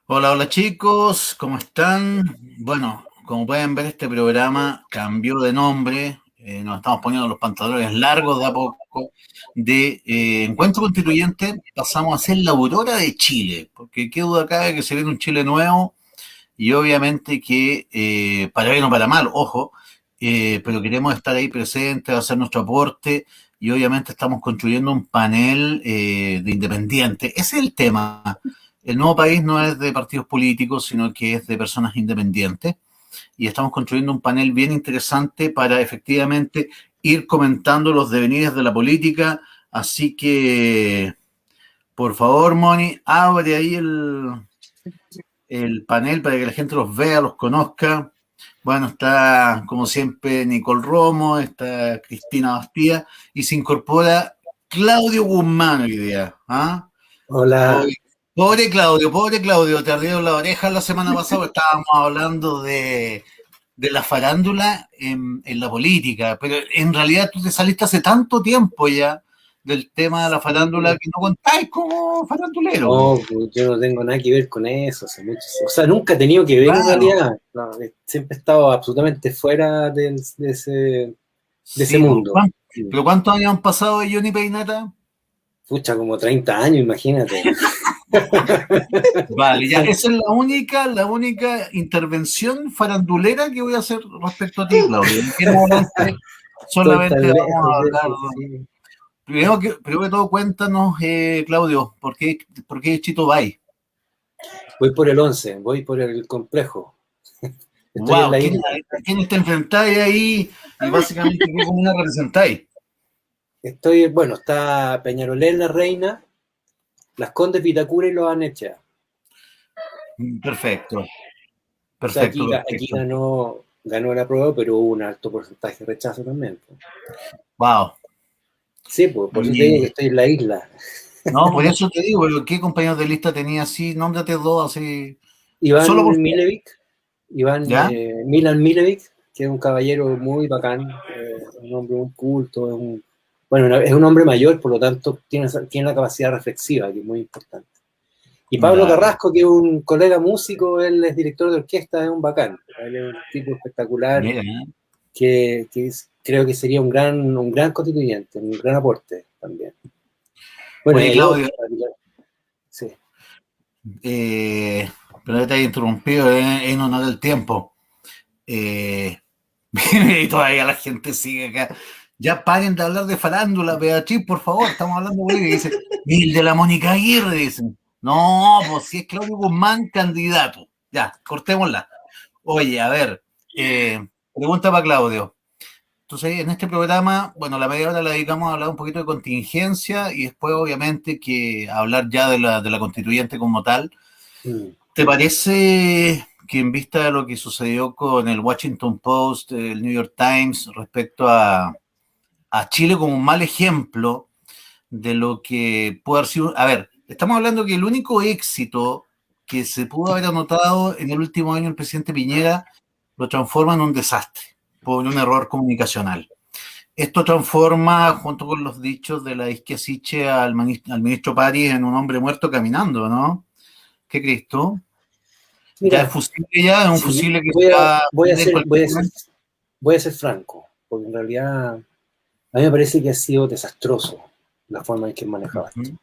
Hola, hola chicos, ¿cómo están? Bueno, como pueden ver, este programa cambió de nombre. Nos estamos poniendo los pantalones largos de a poco. De Encuentro Constituyente pasamos a ser la aurora de Chile, porque qué duda cabe que se viene un Chile nuevo y obviamente que, para bien o para mal, ojo, pero queremos estar ahí presentes, hacer nuestro aporte y obviamente estamos construyendo un panel de independientes. Ese es el tema. El nuevo país no es de partidos políticos, sino que es de personas independientes y estamos construyendo un panel bien interesante para efectivamente ir comentando los devenires de la política. Así que, por favor, Moni, abre ahí el panel para que la gente los vea, los conozca. Bueno, está como siempre Nicole Romo, está Cristina Bastía y se incorpora Claudio Guzmán hoy día. ¿Ah? Hola, Hoy, pobre Claudio, te ardieron la oreja la semana pasada, estábamos hablando de la farándula en la política, pero en realidad tú te saliste hace tanto tiempo ya del tema de la farándula sí. que no contáis como farandulero. Po. No, pues yo no tengo nada que ver con eso, hace muchos, o sea, nunca he tenido que ver en Claro, realidad, no, siempre he estado absolutamente fuera de ese sí, pues, mundo. pero ¿cuántos años han pasado de Johnny Peinata? Pucha, como 30 años, imagínate. Vale, ya, esa es la única intervención farandulera que voy a hacer respecto a ti, Claudio. De aquí en adelante Estoy solamente tan vamos lejos a de hablar. eso, sí. Primero que todo, cuéntanos, Claudio, ¿por qué Chito Bay? Voy por el 11, voy por el complejo, estoy en ¡Wow! la ¿Quién, isla. a quién te enfrentáis ahí? Y básicamente, ¿qué comuna representáis? Bueno, está Peñarolén, La Reina, Las Condes, Vitacura y Los Anechas. Perfecto, O sea, perfecto, aquí perfecto. ganó la prueba, pero hubo un alto porcentaje de rechazo también, pues. ¡Wow! Sí, pues, por eso te digo que Y, estoy en la isla. no, por eso te digo, pero ¿qué compañeros de lista tenía así? Nómbrate dos así, Iván solo por favor, Milevic, ¿ya? Milan Milevic, que es un caballero muy bacán, un hombre muy culto, bueno, es un hombre mayor, por lo tanto tiene la capacidad reflexiva, que es muy importante. Y Pablo Ya, Carrasco, que es un colega músico, él es director de orquesta, es un bacán, él es un tipo espectacular, mira. creo que sería un gran constituyente, un gran aporte también. Bueno, y Oye, hay Claudio, otros, sí. eh, pero te he interrumpido en honor del tiempo. Eh, y todavía la gente sigue acá. Ya paren de hablar de farándula, Beatriz, por favor, estamos hablando de política. Y dice, y el de la Mónica Aguirre, dicen. No, pues si es Claudio Guzmán, candidato. Ya, cortémosla. Oye, a ver, pregunta para Claudio. Entonces, en este programa, bueno, la media hora la dedicamos a hablar un poquito de contingencia y después, obviamente, que hablar ya de la constituyente como tal. Mm. ¿Te parece que en vista de lo que sucedió con el Washington Post, el New York Times, respecto a Chile como un mal ejemplo de lo que puede haber sido... A ver, estamos hablando que el único éxito que se pudo haber anotado en el último año el presidente Piñera lo transforma en un desastre por un error comunicacional. Esto transforma, junto con los dichos de la Isquiasiche, al ministro París en un hombre muerto caminando, ¿no? ¿Qué crees tú? Ya es Mira, fusible, ya es un si fusible que voy se a, va a voy a prender en ser, cualquier voy a ser, momento. voy a ser franco, porque en realidad a mí me parece que ha sido desastroso la forma en que he manejado esto. Ujú.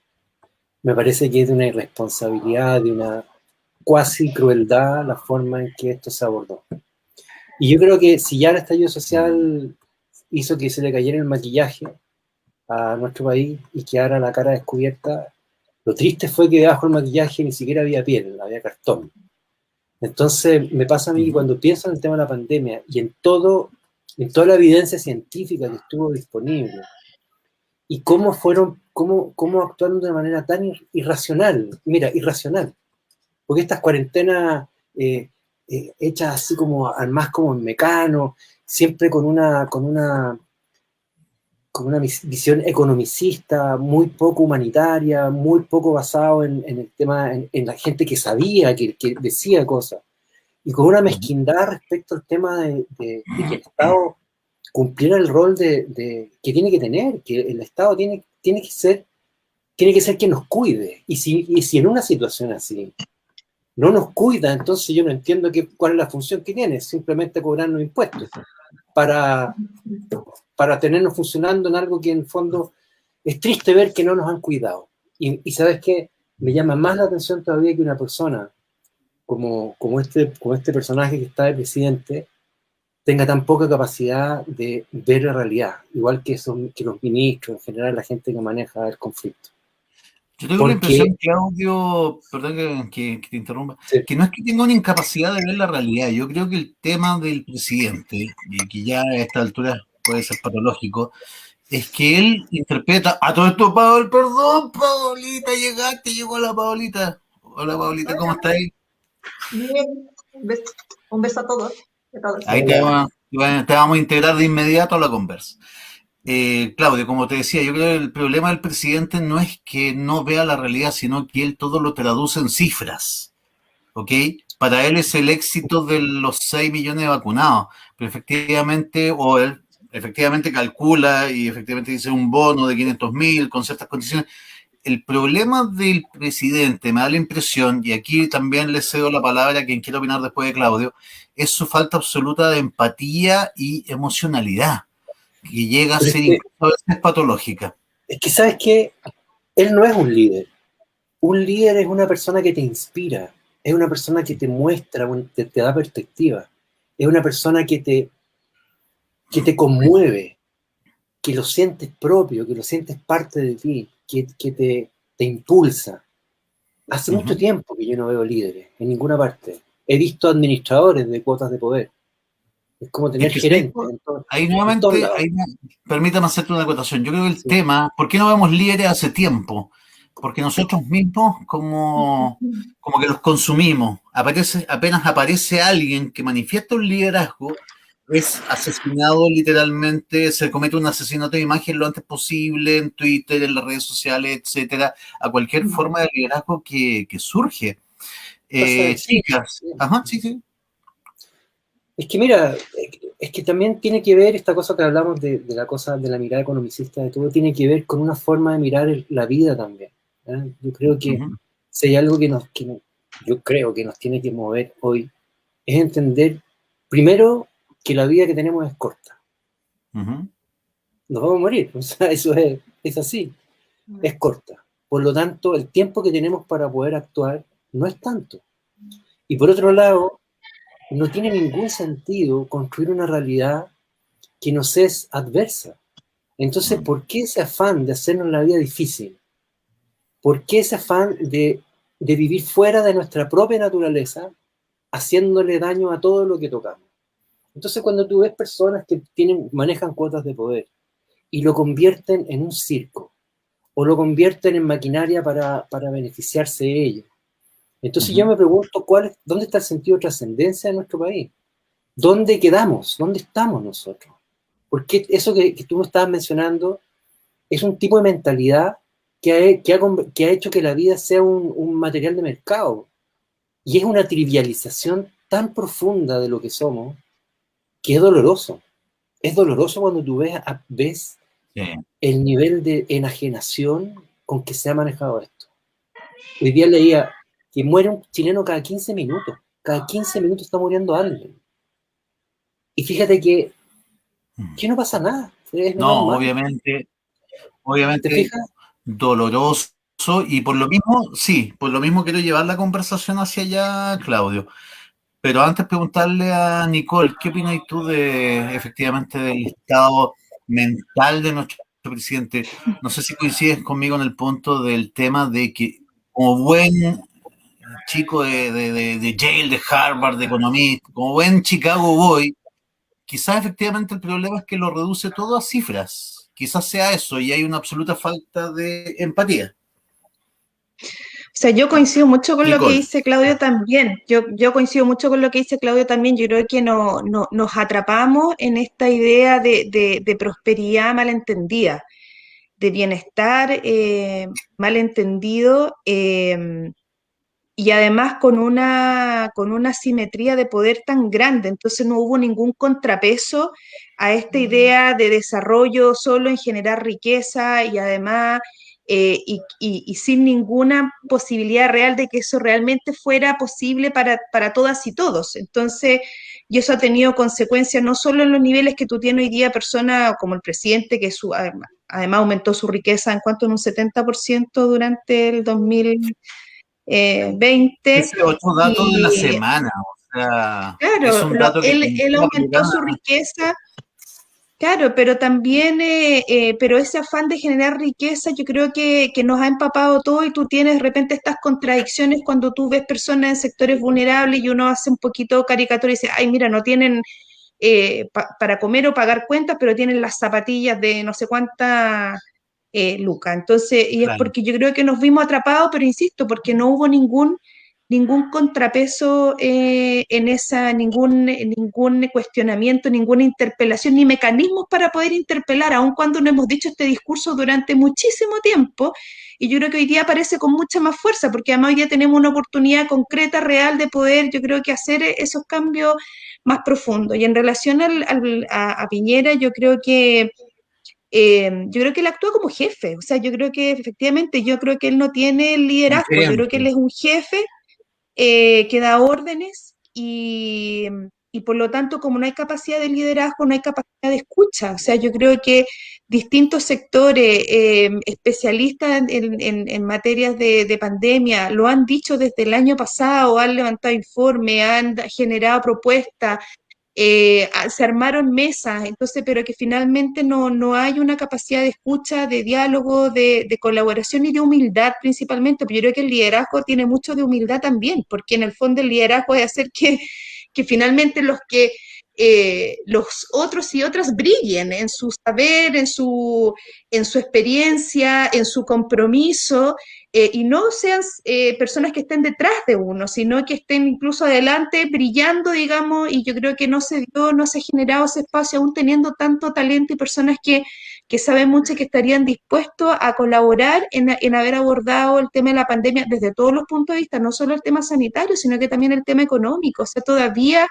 Me parece que es de una irresponsabilidad, de una cuasi crueldad la forma en que esto se abordó. Y yo creo que si ya el estallido social hizo que se le cayera el maquillaje a nuestro país y quedara la cara descubierta, lo triste fue que debajo del maquillaje ni siquiera había piel, había cartón. Entonces, me pasa a mí que Ujú. cuando pienso en el tema de la pandemia y en toda la evidencia científica que estuvo disponible, y cómo actuaron de una manera tan irracional, mira, irracional, porque estas cuarentenas hechas así como, más como en mecano, siempre con una visión economicista, muy poco humanitaria, muy poco basado en el tema, en la gente que sabía, que decía cosas y con una Ujú. mezquindad respecto al tema de que el Estado cumpliera el rol que tiene que tener, que el Estado tiene que ser quien nos cuide. Y si en una situación así no nos cuida, entonces yo no entiendo cuál es la función que tiene, simplemente cobrarnos impuestos para tenernos funcionando en algo que en el fondo es triste ver que no nos han cuidado. Y ¿sabes qué? Me llama más la atención todavía que una persona como este personaje que está de presidente tenga tan poca capacidad de ver la realidad, igual que los ministros, en general la gente que maneja el conflicto. Yo tengo la impresión, Claudio, perdón que te interrumpa, sí, que no es que tenga una incapacidad de ver la realidad. Yo creo que el tema del presidente, y que ya a esta altura puede ser patológico, es que él interpreta a todo esto, perdón, Paolita, llegó la Paolita. Hola, Paolita, ¿cómo estás? Bien, un beso a todos. Ahí te vamos a integrar de inmediato a la conversa. Claudio, como te decía, yo creo que el problema del presidente no es que no vea la realidad, sino que él todo lo traduce en cifras, ¿ok? Para él es el éxito de los 6 millones de vacunados, pero efectivamente, o él efectivamente calcula y efectivamente dice un bono de 500.000 con ciertas condiciones. El problema del presidente, me da la impresión, y aquí también le cedo la palabra a quien quiera opinar después de Claudio, es su falta absoluta de empatía y emocionalidad, que llega a ser incluso a veces patológica. Es que, ¿sabes qué? Él no es un líder. Un líder es una persona que te inspira, es una persona que te muestra, te da perspectiva, es una persona que te conmueve, que lo sientes propio, que lo sientes parte de ti, que te impulsa. Hace mucho tiempo que yo no veo líderes en ninguna parte. He visto administradores de cuotas de poder. Es como tener gerentes. Ahí nuevamente, permítame hacerte una acotación. Yo creo que el tema, ¿por qué no vemos líderes hace tiempo? Porque nosotros mismos como que los consumimos. Apenas aparece alguien que manifiesta un liderazgo, es asesinado literalmente, se comete un asesinato de imagen lo antes posible en Twitter, en las redes sociales, etcétera, a cualquier forma de liderazgo que surge. Chicas, ajá, sí. Es que mira, es que también tiene que ver esta cosa que hablamos de la cosa de la mirada economicista de todo, tiene que ver con una forma de mirar la vida también. ¿eh? Yo creo que si hay algo yo creo que nos tiene que mover hoy, es entender, primero, que la vida que tenemos es corta. Nos vamos a morir, o sea, eso es así, es corta. Por lo tanto, el tiempo que tenemos para poder actuar no es tanto. Y por otro lado, no tiene ningún sentido construir una realidad que nos es adversa. Entonces, ¿por qué ese afán de hacernos la vida difícil? ¿Por qué ese afán de vivir fuera de nuestra propia naturaleza, haciéndole daño a todo lo que tocamos? Entonces, cuando tú ves personas que manejan cuotas de poder y lo convierten en un circo, o lo convierten en maquinaria para beneficiarse de ello, entonces yo me pregunto, ¿dónde está el sentido de trascendencia de nuestro país? ¿Dónde quedamos? ¿Dónde estamos nosotros? Porque eso que tú me estabas mencionando es un tipo de mentalidad que ha hecho que la vida sea un material de mercado. Y es una trivialización tan profunda de lo que somos que es doloroso. Es doloroso cuando tú ves el nivel de enajenación con que se ha manejado esto. Hoy día leía que muere un chileno cada 15 minutos. Cada 15 minutos está muriendo alguien. Y fíjate que no pasa nada. No, obviamente doloroso, y por lo mismo quiero llevar la conversación hacia allá, Claudio. Pero antes preguntarle a Nicole, ¿qué opinas tú efectivamente del estado mental de nuestro presidente? No sé si coincides conmigo en el punto del tema de que como buen chico de Yale, de Harvard, de economista, como buen Chicago Boy, quizás efectivamente el problema es que lo reduce todo a cifras. Quizás sea eso y hay una absoluta falta de empatía. O sea, yo coincido mucho con Nicole. Lo que dice Claudio también. Yo coincido mucho con lo que dice Claudio también. Yo creo que nos atrapamos en esta idea de prosperidad malentendida, de bienestar malentendido, y además con una simetría de poder tan grande. Entonces no hubo ningún contrapeso a esta idea de desarrollo solo en generar riqueza y además y sin ninguna posibilidad real de que eso realmente fuera posible para todas y todos. Entonces, y eso ha tenido consecuencias no solo en los niveles que tú tienes hoy día, personas como el presidente, que además aumentó su riqueza en cuanto en un 70% durante el 2020. Ese es otro dato de la semana, o sea, es Claro, un dato que él aumentó su riqueza. Claro, pero también, pero ese afán de generar riqueza yo creo que nos ha empapado todo y tú tienes de repente estas contradicciones cuando tú ves personas en sectores vulnerables y uno hace un poquito caricatura y dice, ay, mira, no tienen para comer o pagar cuentas, pero tienen las zapatillas de no sé cuánta lucas. Entonces, y es claro. porque yo creo que nos vimos atrapados, pero insisto, porque no hubo ningún contrapeso en esa, ningún cuestionamiento, ninguna interpelación, ni mecanismos para poder interpelar, aun cuando no hemos dicho este discurso durante muchísimo tiempo, y yo creo que hoy día aparece con mucha más fuerza, porque además hoy día tenemos una oportunidad concreta, real, de poder, yo creo que hacer esos cambios más profundos. Y en relación a Piñera, yo creo que él actúa como jefe, o sea, yo creo que efectivamente, yo creo que él no tiene el liderazgo, yo creo que él es un jefe que da órdenes y por lo tanto, como no hay capacidad de liderazgo, no hay capacidad de escucha. O sea, yo creo que distintos sectores especialistas en materias de pandemia lo han dicho desde el año pasado, han levantado informes, han generado propuestas, se armaron mesas, entonces, pero que finalmente no hay una capacidad de escucha, de diálogo, de colaboración y de humildad principalmente, pero yo creo que el liderazgo tiene mucho de humildad también, porque en el fondo el liderazgo es hacer que finalmente los otros y otras brillen en su saber, en su experiencia, en su compromiso, y no sean personas que estén detrás de uno, sino que estén incluso adelante brillando, digamos, y yo creo que no se ha generado ese espacio aún teniendo tanto talento y personas que saben mucho y que estarían dispuestos a colaborar en haber abordado el tema de la pandemia desde todos los puntos de vista, no solo el tema sanitario, sino que también el tema económico. O sea, todavía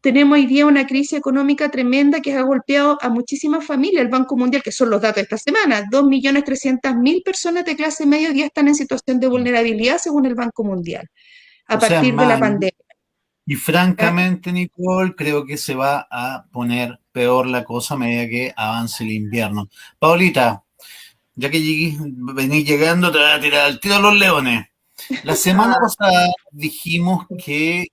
tenemos hoy día una crisis económica tremenda que ha golpeado a muchísimas familias. El Banco Mundial, que son los datos de esta semana, 2.300.000 personas de clase media hoy día están en situación de vulnerabilidad según el Banco Mundial, a O sea, partir de la mal. pandemia. Y francamente, Nicole, creo que se va a poner peor la cosa a medida que avance el invierno. Paulita, ya que venís llegando, te voy a tirar al tiro a los leones. La semana pasada dijimos que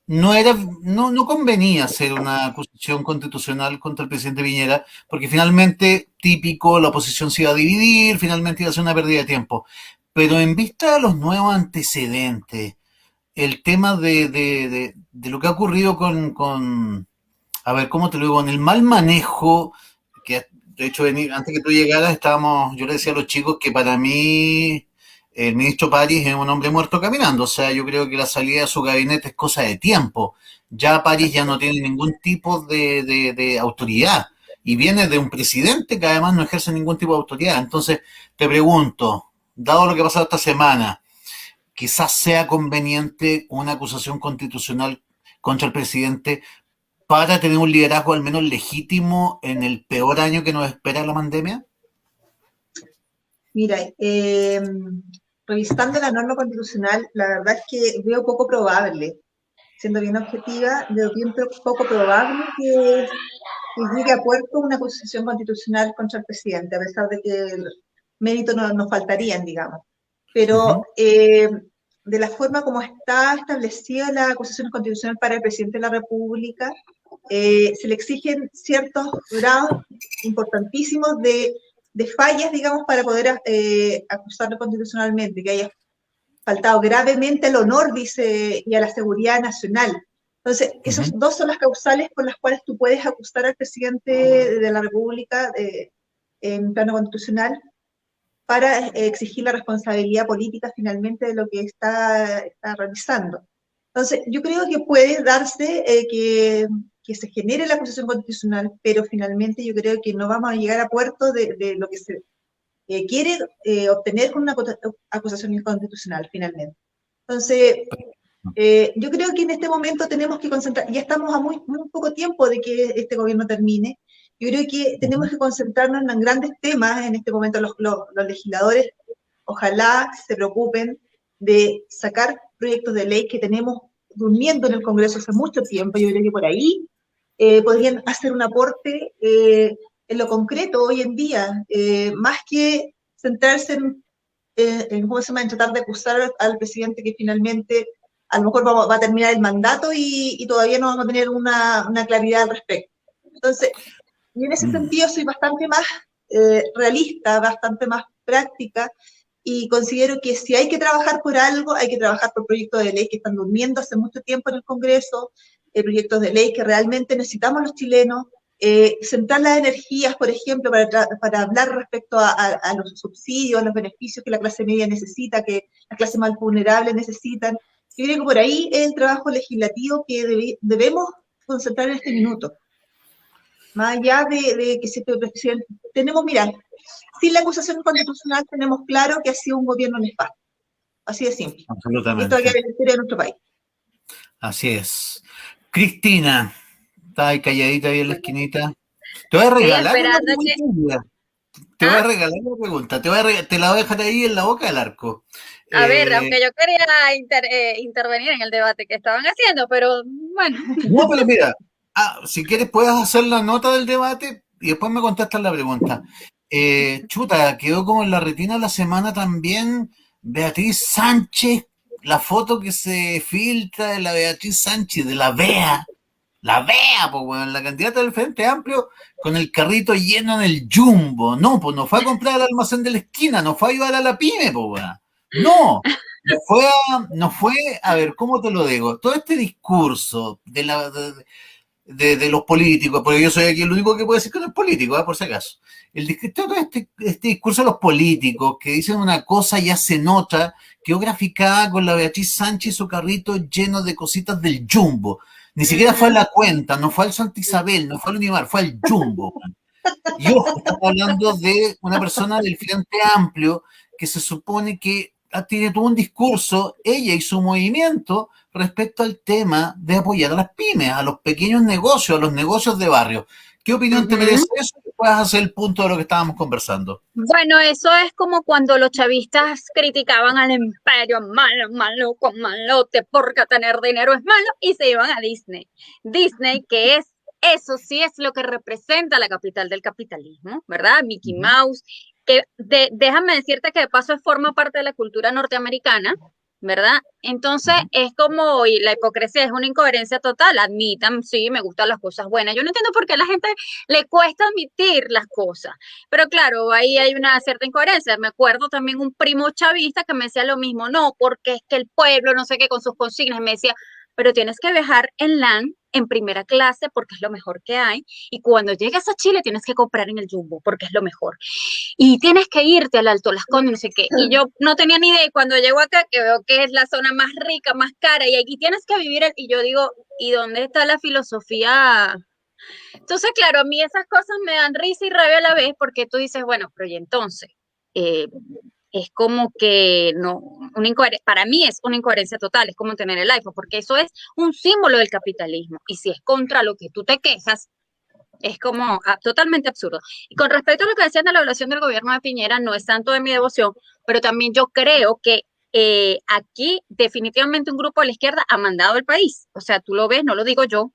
no convenía hacer una acusación constitucional contra el presidente Piñera, porque finalmente, típico, la oposición se iba a dividir, finalmente iba a ser una pérdida de tiempo. Pero en vista de los nuevos antecedentes, el tema de lo que ha ocurrido a ver, ¿cómo te lo digo? Con el mal manejo, que de hecho, antes que tú llegaras, yo le decía a los chicos que para mí el ministro París es un hombre muerto caminando, o sea, yo creo que la salida de su gabinete es cosa de tiempo. Ya París ya no tiene ningún tipo de autoridad y viene de un presidente que además no ejerce ningún tipo de autoridad. Entonces, te pregunto, dado lo que ha pasado esta semana, quizás sea conveniente una acusación constitucional contra el presidente para tener un liderazgo al menos legítimo en el peor año que nos espera la pandemia? Mira, revisando la norma constitucional, la verdad es que veo poco probable, siendo bien objetiva, veo bien poco probable que llegue a puerto una acusación constitucional contra el presidente, a pesar de que méritos nos faltarían, digamos. Pero de la forma como está establecida la acusación constitucional para el presidente de la República, se le exigen ciertos grados importantísimos de fallas, digamos, para poder acusarlo constitucionalmente, que haya faltado gravemente al honor, dice, y a la seguridad nacional. Entonces, esos dos son las causales por las cuales tú puedes acusar al presidente de la República en plano constitucional para exigir la responsabilidad política finalmente de lo que está realizando. Entonces, yo creo que puede darse que se genere la acusación constitucional, pero finalmente yo creo que no vamos a llegar a puerto de lo que se quiere obtener con una acusación inconstitucional, finalmente. Entonces, yo creo que en este momento tenemos que concentrar, ya estamos a muy poco tiempo de que este gobierno termine, Yo creo que tenemos que concentrarnos en grandes temas. En este momento los legisladores ojalá se preocupen de sacar proyectos de ley que tenemos durmiendo en el Congreso hace mucho tiempo. Yo creo que por ahí podrían hacer un aporte en lo concreto hoy en día, más que centrarse ¿cómo se llama?, en tratar de acusar al presidente que finalmente a lo mejor va a terminar el mandato y todavía no vamos a tener una claridad al respecto. Entonces, y en ese sentido soy bastante más realista, bastante más práctica, y considero que si hay que trabajar por algo, hay que trabajar por proyectos de ley que están durmiendo hace mucho tiempo en el Congreso, proyectos de ley que realmente necesitamos los chilenos, centrar las energías, por ejemplo, para hablar respecto a los subsidios, a los beneficios que la clase media necesita, que las clases más vulnerables necesitan. Yo creo que por ahí es el trabajo legislativo que debemos concentrar en este minuto. Más allá de que se tenemos, mira, sin la acusación constitucional tenemos claro que ha sido un gobierno nefasto. Así de simple. Absolutamente. Esto hay que ver la historia de nuestro país. Así es. Cristina, está ahí calladita ahí en la esquinita. Te voy a regalar una pregunta. Te voy a regalar una pregunta. Te la voy a dejar ahí en la boca del arco. A ver, aunque yo quería intervenir en el debate que estaban haciendo, pero bueno. No, pero mira, si quieres puedes hacer la nota del debate y después me contestas la pregunta. Chuta, quedó como en la retina la semana también Beatriz Sánchez, la foto que se filtra de la Beatriz Sánchez, de la Bea, pues bueno, la candidata del Frente Amplio con el carrito lleno en el Jumbo. No, pues no fue a comprar al almacén de la esquina, no fue a ayudar a la pyme, pues bueno. No fue, a ver, ¿cómo te lo digo? Todo este discurso de los políticos, porque yo soy aquí el único que puede decir que no es político, por si acaso. Todo este discurso de los políticos que dicen una cosa y hacen otra, quedó graficada con la Beatriz Sánchez y su carrito lleno de cositas del Jumbo. Ni siquiera fue a la cuenta, no fue al Santa Isabel, no fue al Unimar, fue al Jumbo. Y ojo, estamos hablando de una persona del Frente Amplio que se supone que tiene todo un discurso, ella y su movimiento, respecto al tema de apoyar a las pymes, a los pequeños negocios, a los negocios de barrio. ¿Qué opinión te merece eso? Puedes hacer el punto de lo que estábamos conversando. Bueno, eso es como cuando los chavistas criticaban al imperio, malo, maluco, malote, porque tener dinero es malo, y se iban a Disney. Disney, que es, eso sí es lo que representa la capital del capitalismo, ¿verdad? Mickey Mouse, que déjame decirte que de paso forma parte de la cultura norteamericana, ¿verdad? Entonces es como, y la hipocresía es una incoherencia total, admitan, sí, me gustan las cosas buenas. Yo no entiendo por qué a la gente le cuesta admitir las cosas, pero claro, ahí hay una cierta incoherencia. Me acuerdo también un primo chavista que me decía lo mismo, no, porque es que el pueblo, no sé qué, con sus consignas, me decía, pero tienes que viajar en LAN en primera clase porque es lo mejor que hay, y cuando llegues a Chile tienes que comprar en el Jumbo porque es lo mejor, y tienes que irte al Alto Las Condes, no sé qué, y yo no tenía ni idea, y cuando llego acá que veo que es la zona más rica, más cara, y aquí tienes que vivir, y yo digo, ¿y dónde está la filosofía? Entonces, claro, a mí esas cosas me dan risa y rabia a la vez, porque tú dices, bueno, pero y entonces, es como que no, para mí es una incoherencia total, es como tener el iPhone, porque eso es un símbolo del capitalismo, y si es contra lo que tú te quejas, es como totalmente absurdo. Y con respecto a lo que decían de la evaluación del gobierno de Piñera, no es tanto de mi devoción, pero también yo creo que aquí definitivamente un grupo de la izquierda ha mandado el país. O sea, tú lo ves, no lo digo yo,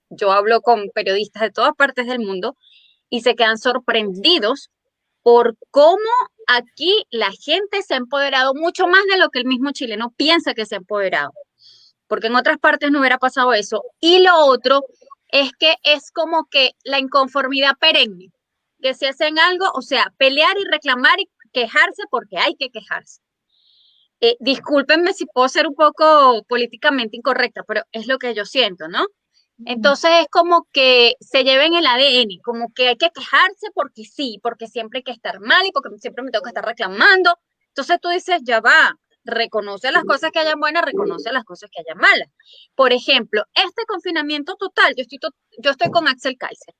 yo hablo con periodistas de todas partes del mundo y se quedan sorprendidos por cómo aquí la gente se ha empoderado mucho más de lo que el mismo chileno piensa que se ha empoderado, porque en otras partes no hubiera pasado eso. Y lo otro es que es como que la inconformidad perenne, que si hacen algo, o sea, pelear y reclamar y quejarse porque hay que quejarse. Discúlpenme si puedo ser un poco políticamente incorrecta, pero es lo que yo siento, ¿no? Entonces es como que se lleven el ADN, como que hay que quejarse porque sí, porque siempre hay que estar mal y porque siempre me tengo que estar reclamando. Entonces tú dices, ya va, reconoce las cosas que hayan buenas, reconoce las cosas que hayan malas. Por ejemplo, este confinamiento total, yo estoy con Axel Kaiser.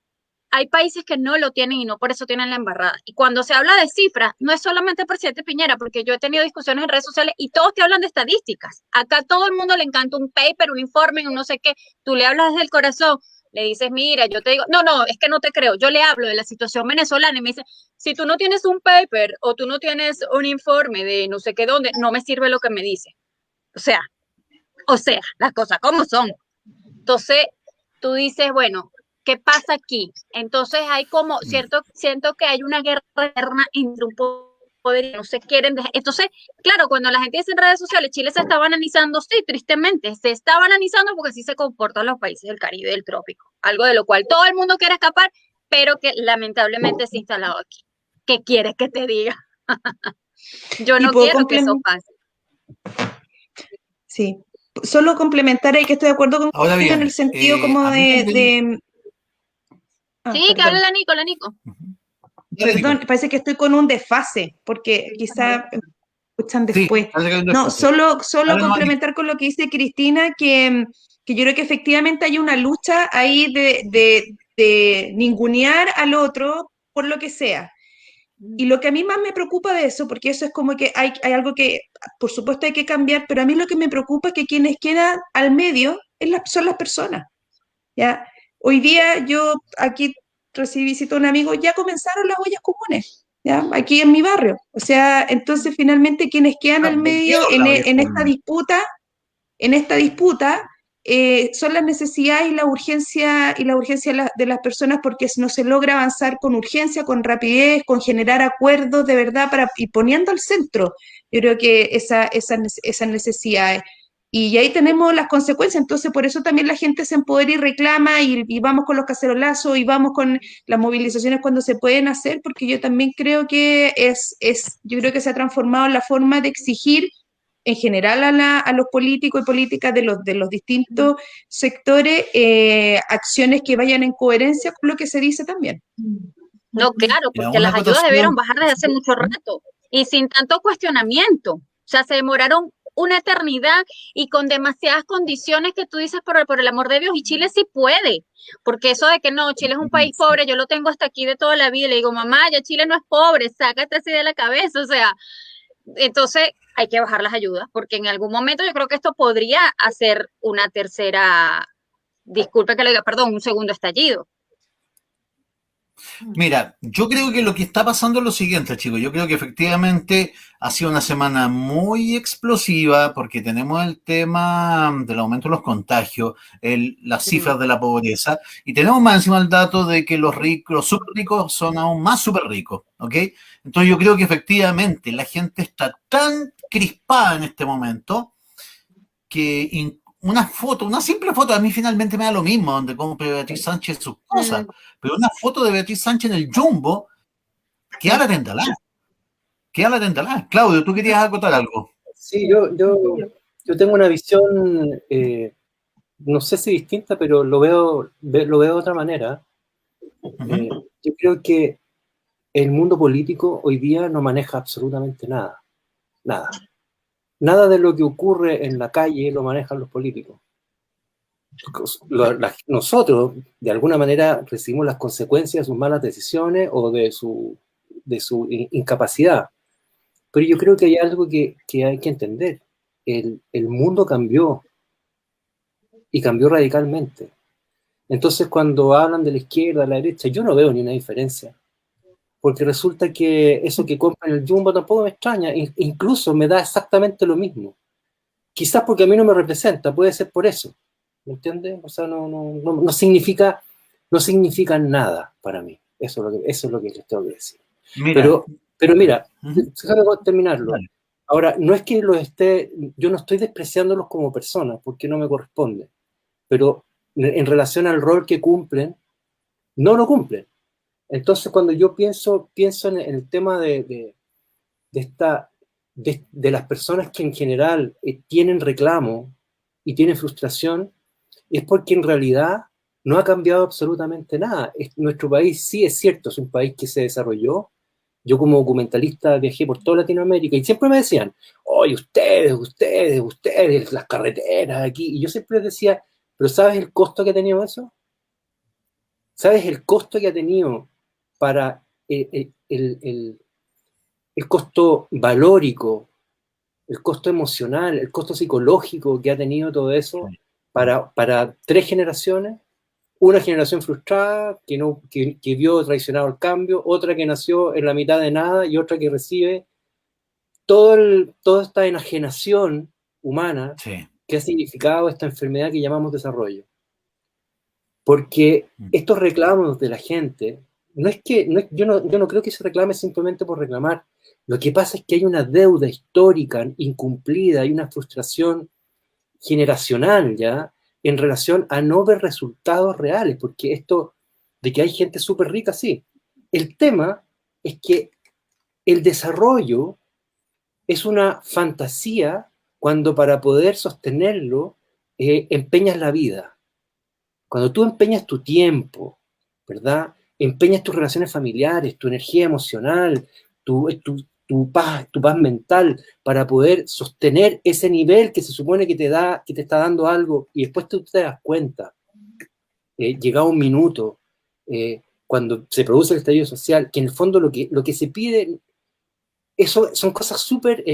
Hay países que no lo tienen y no por eso tienen la embarrada. Y cuando se habla de cifras, no es solamente el presidente Piñera, porque yo he tenido discusiones en redes sociales y todos te hablan de estadísticas. Acá a todo el mundo le encanta un paper, un informe, un no sé qué. Tú le hablas desde el corazón. le dices, mira, yo te digo, no, es que no te creo, yo le hablo de la situación venezolana y me dice, si tú no tienes un paper o tú no tienes un informe de no sé qué dónde, no me sirve lo que me dice. O sea, las cosas como son. Entonces, tú dices, bueno, ¿qué pasa aquí? Entonces hay como, siento que hay una guerra interna entre un poder y no se quieren dejar. Entonces, claro, cuando la gente dice en redes sociales, Chile se está bananizando, sí, tristemente, se está bananizando porque así se comportan los países del Caribe y del trópico, algo de lo cual todo el mundo quiere escapar, pero que lamentablemente se ha instalado aquí. ¿Qué quieres que te diga? Yo no quiero que eso pase. Sí, solo complementar ahí que estoy de acuerdo con Ahora bien, en el sentido como sí, que hable la Nico. Perdón, parece que estoy con un desfase, porque quizá me escuchan después. No, solo complementar con lo que dice Cristina, que yo creo que efectivamente hay una lucha ahí de ningunear al otro por lo que sea. Y lo que a mí más me preocupa de eso, porque eso es como que hay algo que, por supuesto, hay que cambiar, pero a mí lo que me preocupa es que quienes quedan al medio son las personas, ¿ya? Hoy día yo aquí visité a un amigo, ya comenzaron las ollas comunes, ¿ya? Aquí en mi barrio. O sea, entonces finalmente quienes quedan al medio en esta disputa, son las necesidades y la urgencia de las personas, porque no se logra avanzar con urgencia, con rapidez, con generar acuerdos de verdad y poniendo al centro, yo creo que esas necesidades. Y ahí tenemos las consecuencias, entonces por eso también la gente se empodera y reclama y vamos con los cacerolazos y vamos con las movilizaciones cuando se pueden hacer, porque yo también creo que yo creo que se ha transformado en la forma de exigir en general a los políticos y políticas de los distintos sectores acciones que vayan en coherencia con lo que se dice también. No, claro, porque las ayudas debieron bajar desde hace mucho rato y sin tanto cuestionamiento. O sea, se demoraron una eternidad y con demasiadas condiciones que tú dices, por el amor de Dios, y Chile sí puede, porque eso de que no, Chile es un país pobre, yo lo tengo hasta aquí de toda la vida, y le digo, mamá, ya Chile no es pobre, sácate así de la cabeza, o sea, entonces hay que bajar las ayudas, porque en algún momento yo creo que esto podría hacer una tercera, disculpe que le diga, perdón, un segundo estallido. Mira, yo creo que lo que está pasando es lo siguiente, chicos. Yo creo que efectivamente ha sido una semana muy explosiva porque tenemos el tema del aumento de los contagios, las cifras de la pobreza, y tenemos más encima el dato de que los súper ricos son aún más súper ricos, ¿ok? Entonces yo creo que efectivamente la gente está tan crispada en este momento que una simple foto, a mí finalmente me da lo mismo donde compre Beatriz Sánchez sus cosas, pero una foto de Beatriz Sánchez en el Jumbo, queda la tentalá. Claudio, ¿tú querías acotar algo? Sí, yo tengo una visión, no sé si distinta, pero lo veo de otra manera. Yo creo que el mundo político hoy día no maneja absolutamente nada. Nada de lo que ocurre en la calle lo manejan los políticos. Nosotros, de alguna manera, recibimos las consecuencias de sus malas decisiones o de su incapacidad. Pero yo creo que hay algo que hay que entender. El mundo cambió y cambió radicalmente. Entonces, cuando hablan de la izquierda, de la derecha, yo no veo ni una diferencia. Porque resulta que eso que compran en el Jumbo tampoco me extraña, incluso me da exactamente lo mismo. Quizás porque a mí no me representa, puede ser por eso, ¿me entiendes? O sea, no significa nada para mí, eso es lo que les tengo que decir. Mira. Pero mira, déjame terminarlo. Vale. Ahora, no es que yo no estoy despreciándolos como personas, porque no me corresponde, pero en relación al rol que cumplen, no lo cumplen. Entonces, cuando yo pienso en el tema de las personas que en general tienen reclamo y tienen frustración, es porque en realidad no ha cambiado absolutamente nada. Nuestro país sí es cierto, es un país que se desarrolló. Yo como documentalista viajé por toda Latinoamérica y siempre me decían, oye, ustedes, las carreteras aquí. Y yo siempre les decía, pero ¿sabes el costo que ha tenido eso? ¿Sabes el costo que ha tenido para el costo valórico, el costo emocional, el costo psicológico que ha tenido todo eso para 3 generaciones? una generación frustrada que vio traicionado el cambio, otra que nació en la mitad de nada y otra que recibe toda esta enajenación humana Sí. que ha significado esta enfermedad que llamamos desarrollo. Porque estos reclamos de la gente, yo no creo que se reclame simplemente por reclamar. Lo que pasa es que hay una deuda histórica incumplida, hay una frustración generacional ya en relación a no ver resultados reales, porque esto de que hay gente súper rica, sí. El tema es que el desarrollo es una fantasía cuando para poder sostenerlo empeñas la vida. Cuando tú empeñas tu tiempo, ¿verdad? Empeñas tus relaciones familiares, tu energía emocional, tu paz mental para poder sostener ese nivel que se supone que te está dando algo y después tú te das cuenta, llegado un minuto, cuando se produce el estallido social, que en el fondo lo que se pide, eso son cosas súper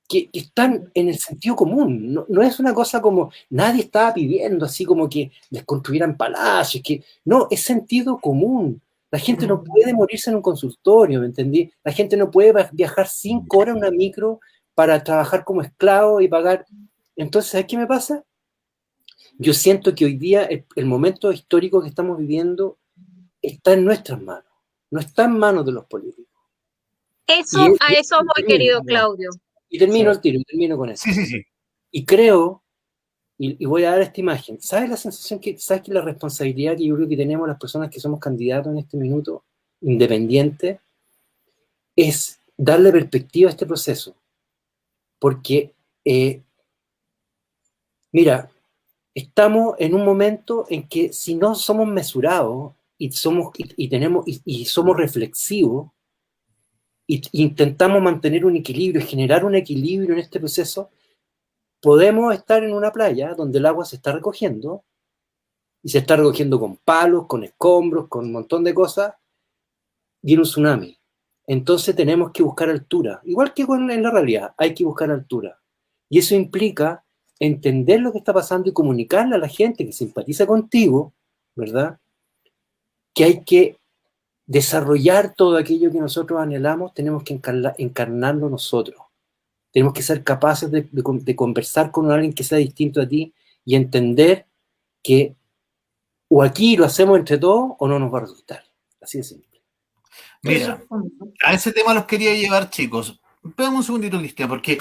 que están en el sentido común. No es una cosa como nadie estaba pidiendo así como que les construyeran palacios, no, es sentido común. La gente no puede morirse en un consultorio, ¿me entendí? La gente no puede viajar 5 horas en una micro para trabajar como esclavo y pagar. Entonces, ¿sabes qué me pasa? Yo siento que hoy día el momento histórico que estamos viviendo está en nuestras manos, no está en manos de los políticos. A eso voy, querido Claudio. Y termino el tiro, y termino con eso. Sí. Y creo, y voy a dar esta imagen, ¿sabes la sensación sabes que la responsabilidad que yo creo que tenemos las personas que somos candidatos en este minuto, independientes, es darle perspectiva a este proceso? Porque, mira, estamos en un momento en que si no somos mesurados y somos reflexivos, e intentamos mantener un equilibrio, generar un equilibrio en este proceso, podemos estar en una playa donde el agua se está recogiendo, y se está recogiendo con palos, con escombros, con un montón de cosas, viene un tsunami. Entonces tenemos que buscar altura. Igual que en la realidad, hay que buscar altura. Y eso implica entender lo que está pasando y comunicarle a la gente que simpatiza contigo, ¿verdad? Que hay que desarrollar todo aquello que nosotros anhelamos, tenemos que encarnarlo nosotros. Tenemos que ser capaces de conversar con alguien que sea distinto a ti y entender que o aquí lo hacemos entre todos o no nos va a resultar. Así de simple. Mira, a ese tema los quería llevar, chicos. Veamos un segundito, Cristian, porque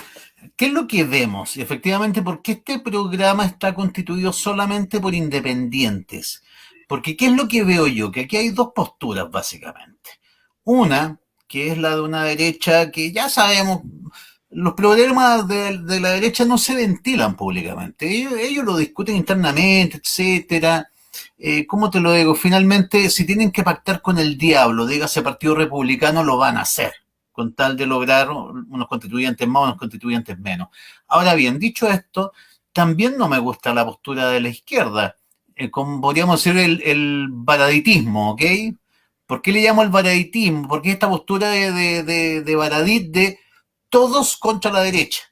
¿qué es lo que vemos? Y efectivamente, ¿por qué este programa está constituido solamente por independientes? Porque ¿qué es lo que veo yo? Que aquí hay dos posturas, básicamente. Una, que es la de una derecha que ya sabemos, los problemas de la derecha no se ventilan públicamente. Ellos lo discuten internamente, etcétera. ¿Cómo te lo digo? Finalmente, si tienen que pactar con el diablo, dígase Partido Republicano, lo van a hacer, con tal de lograr unos constituyentes más, unos constituyentes menos. Ahora bien, dicho esto, también no me gusta la postura de la izquierda, como podríamos decir el varaditismo, ¿ok? ¿Por qué le llamo el varaditismo? Porque esta postura de Baradit de todos contra la derecha.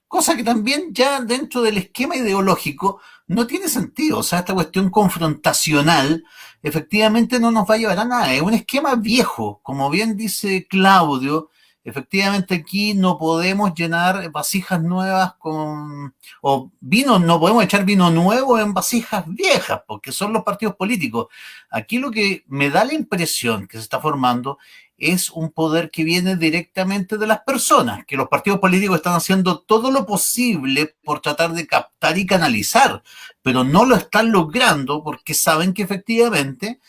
Cosa que también ya dentro del esquema ideológico no tiene sentido. O sea, esta cuestión confrontacional efectivamente no nos va a llevar a nada. Es un esquema viejo. Como bien dice Claudio, efectivamente aquí no podemos llenar vasijas nuevas o vino, no podemos echar vino nuevo en vasijas viejas, porque son los partidos políticos. Aquí lo que me da la impresión que se está formando es un poder que viene directamente de las personas, que los partidos políticos están haciendo todo lo posible por tratar de captar y canalizar, pero no lo están logrando porque saben que efectivamente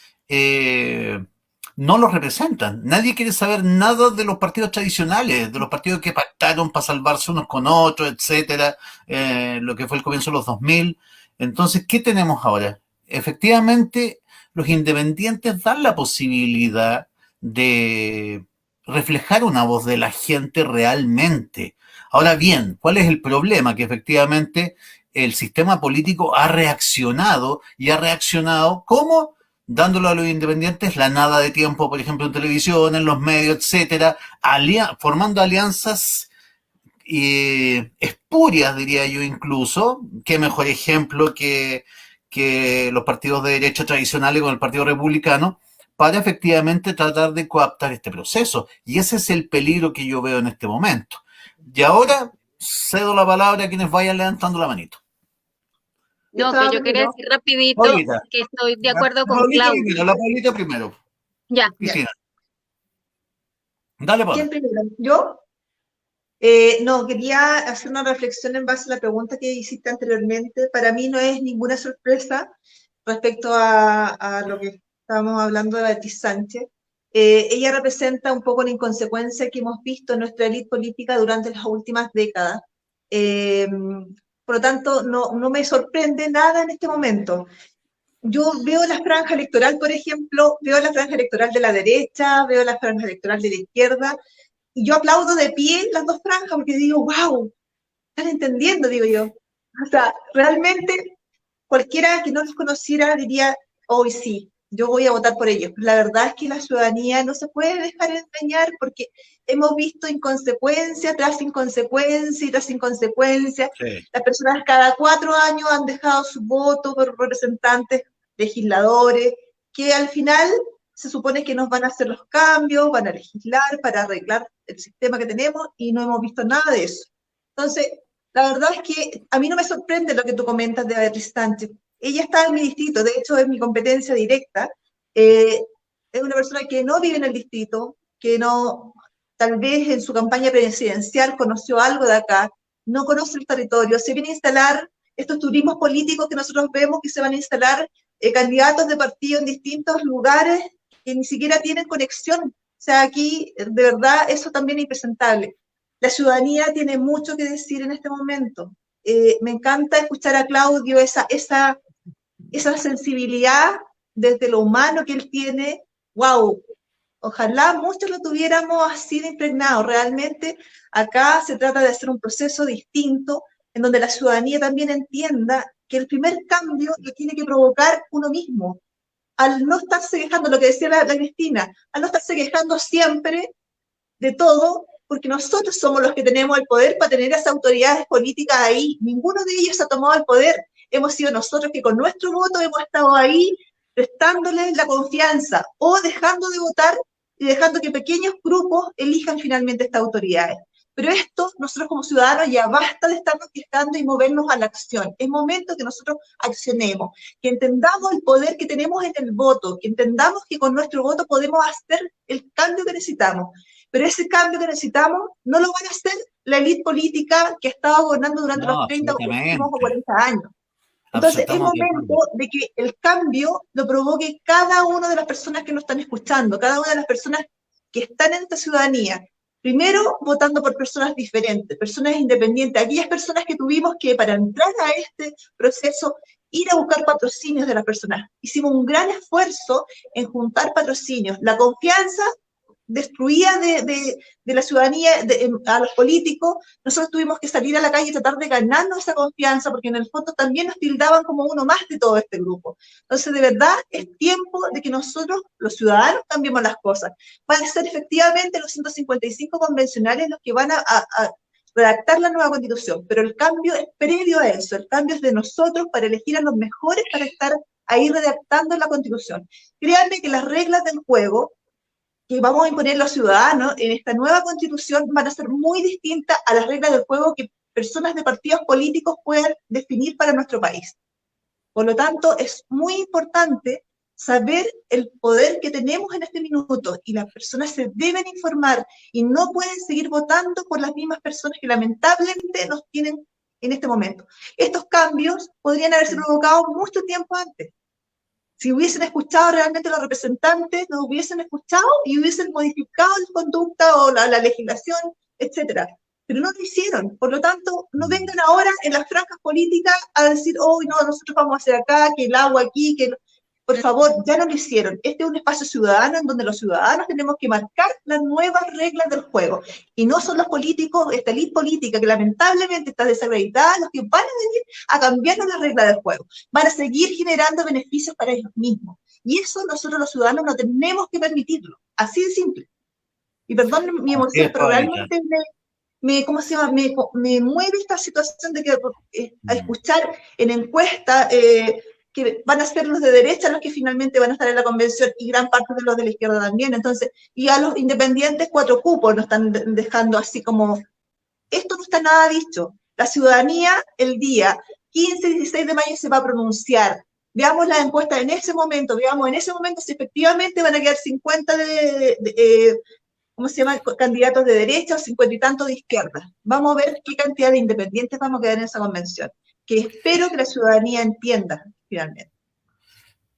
no los representan. Nadie quiere saber nada de los partidos tradicionales, de los partidos que pactaron para salvarse unos con otros, etcétera, lo que fue el comienzo de los 2000. Entonces, ¿qué tenemos ahora? Efectivamente, los independientes dan la posibilidad de reflejar una voz de la gente realmente. Ahora bien, ¿cuál es el problema? Que efectivamente el sistema político ha reaccionado y ha reaccionado como dándole a los independientes la nada de tiempo, por ejemplo, en televisión, en los medios, etcétera, formando alianzas espurias, diría yo incluso. Qué mejor ejemplo que que los partidos de derecha tradicionales con el Partido Republicano para efectivamente tratar de coaptar este proceso. Y ese es el peligro que yo veo en este momento. Y ahora cedo la palabra a quienes vayan levantando la manito. No, que yo quería decir rapidito Paulita, que estoy de acuerdo con Paulita Claudio. primero, la Paulita primero. Ya. Cristina. Dale, Paula. ¿Quién primero? ¿Yo? No, quería hacer una reflexión en base a la pregunta que hiciste anteriormente. Para mí no es ninguna sorpresa respecto a lo que estábamos hablando de Beatriz Sánchez. Ella representa un poco la inconsecuencia que hemos visto en nuestra élite política durante las últimas décadas. Por lo tanto, no me sorprende nada en este momento. Yo veo la franja electoral, por ejemplo, veo la franja electoral de la derecha, veo la franja electoral de la izquierda, y yo aplaudo de pie las dos franjas porque digo, wow, están entendiendo, digo yo. O sea, realmente cualquiera que no los conociera diría, hoy sí, yo voy a votar por ellos. Pero la verdad es que la ciudadanía no se puede dejar engañar porque hemos visto inconsecuencia tras inconsecuencia y tras inconsecuencia. Sí. Las personas cada 4 años han dejado su voto por representantes, legisladores, que al final se supone que nos van a hacer los cambios, van a legislar para arreglar el sistema que tenemos y no hemos visto nada de eso. Entonces, la verdad es que a mí no me sorprende lo que tú comentas de Beatriz Sánchez. Ella está en mi distrito, de hecho es mi competencia directa. Es una persona que no vive en el distrito, que no, tal vez en su campaña presidencial conoció algo de acá, no conoce el territorio, se viene a instalar estos turismos políticos que nosotros vemos que se van a instalar candidatos de partido en distintos lugares que ni siquiera tienen conexión. O sea, aquí, de verdad, eso también es impresentable. La ciudadanía tiene mucho que decir en este momento. Me encanta escuchar a Claudio esa sensibilidad desde lo humano que él tiene. ¡Wow! Ojalá muchos lo tuviéramos así de impregnado. Realmente acá se trata de hacer un proceso distinto en donde la ciudadanía también entienda que el primer cambio lo tiene que provocar uno mismo. Al no estarse quejando, lo que decía la Cristina, al no estarse quejando siempre de todo, porque nosotros somos los que tenemos el poder para tener esas autoridades políticas ahí. Ninguno de ellos ha tomado el poder. Hemos sido nosotros que con nuestro voto hemos estado ahí prestándoles la confianza o dejando de votar y dejando que pequeños grupos elijan finalmente estas autoridades. Pero esto, nosotros como ciudadanos, ya basta de estarnos quejando y movernos a la acción. Es momento que nosotros accionemos, que entendamos el poder que tenemos en el voto, que entendamos que con nuestro voto podemos hacer el cambio que necesitamos. Pero ese cambio que necesitamos no lo van a hacer la élite política que ha estado gobernando durante los 30 últimos o 40 años. Entonces es momento de que el cambio lo provoque cada una de las personas que nos están escuchando, cada una de las personas que están en esta ciudadanía. Primero, votando por personas diferentes, personas independientes, aquellas personas que tuvimos que, para entrar a este proceso, ir a buscar patrocinios de las personas. Hicimos un gran esfuerzo en juntar patrocinios. La confianza destruida de la ciudadanía a los políticos, nosotros tuvimos que salir a la calle y tratar de ganarnos esa confianza, porque en el fondo también nos tildaban como uno más de todo este grupo. Entonces, de verdad, es tiempo de que nosotros, los ciudadanos, cambiemos las cosas. Van a ser efectivamente los 155 convencionales los que van a redactar la nueva Constitución, pero el cambio es previo a eso, el cambio es de nosotros para elegir a los mejores para estar ahí redactando la Constitución. Créanme que las reglas del juego que vamos a imponer los ciudadanos en esta nueva Constitución van a ser muy distintas a las reglas del juego que personas de partidos políticos puedan definir para nuestro país. Por lo tanto, es muy importante saber el poder que tenemos en este minuto y las personas se deben informar y no pueden seguir votando por las mismas personas que lamentablemente nos tienen en este momento. Estos cambios podrían haberse provocado mucho tiempo antes. Si hubiesen escuchado realmente los representantes, nos hubiesen escuchado y hubiesen modificado la conducta o la legislación, etc. Pero no lo hicieron. Por lo tanto, no vengan ahora en las franjas políticas a decir, oh, no, nosotros vamos a hacer acá, que el agua aquí, que... Por favor, ya no lo hicieron. Este es un espacio ciudadano en donde los ciudadanos tenemos que marcar las nuevas reglas del juego. Y no son los políticos, esta élite política que lamentablemente está desacreditada, los que van a venir a cambiarnos las reglas del juego. Van a seguir generando beneficios para ellos mismos. Y eso nosotros los ciudadanos no tenemos que permitirlo. Así de simple. Y perdón mi emoción, pero realmente ¿cómo se llama? Me mueve esta situación de que a escuchar en encuesta... que van a ser los de derecha los que finalmente van a estar en la convención y gran parte de los de la izquierda también. Entonces, y a los independientes 4 cupos nos están dejando así como, esto no está nada dicho. La ciudadanía el día 15 y 16 de mayo se va a pronunciar. Veamos las encuestas en ese momento, veamos en ese momento si efectivamente van a quedar 50 ¿cómo se llama? Candidatos de derecha o 50 y tantos de izquierda. Vamos a ver qué cantidad de independientes vamos a quedar en esa convención, que espero que la ciudadanía entienda finalmente.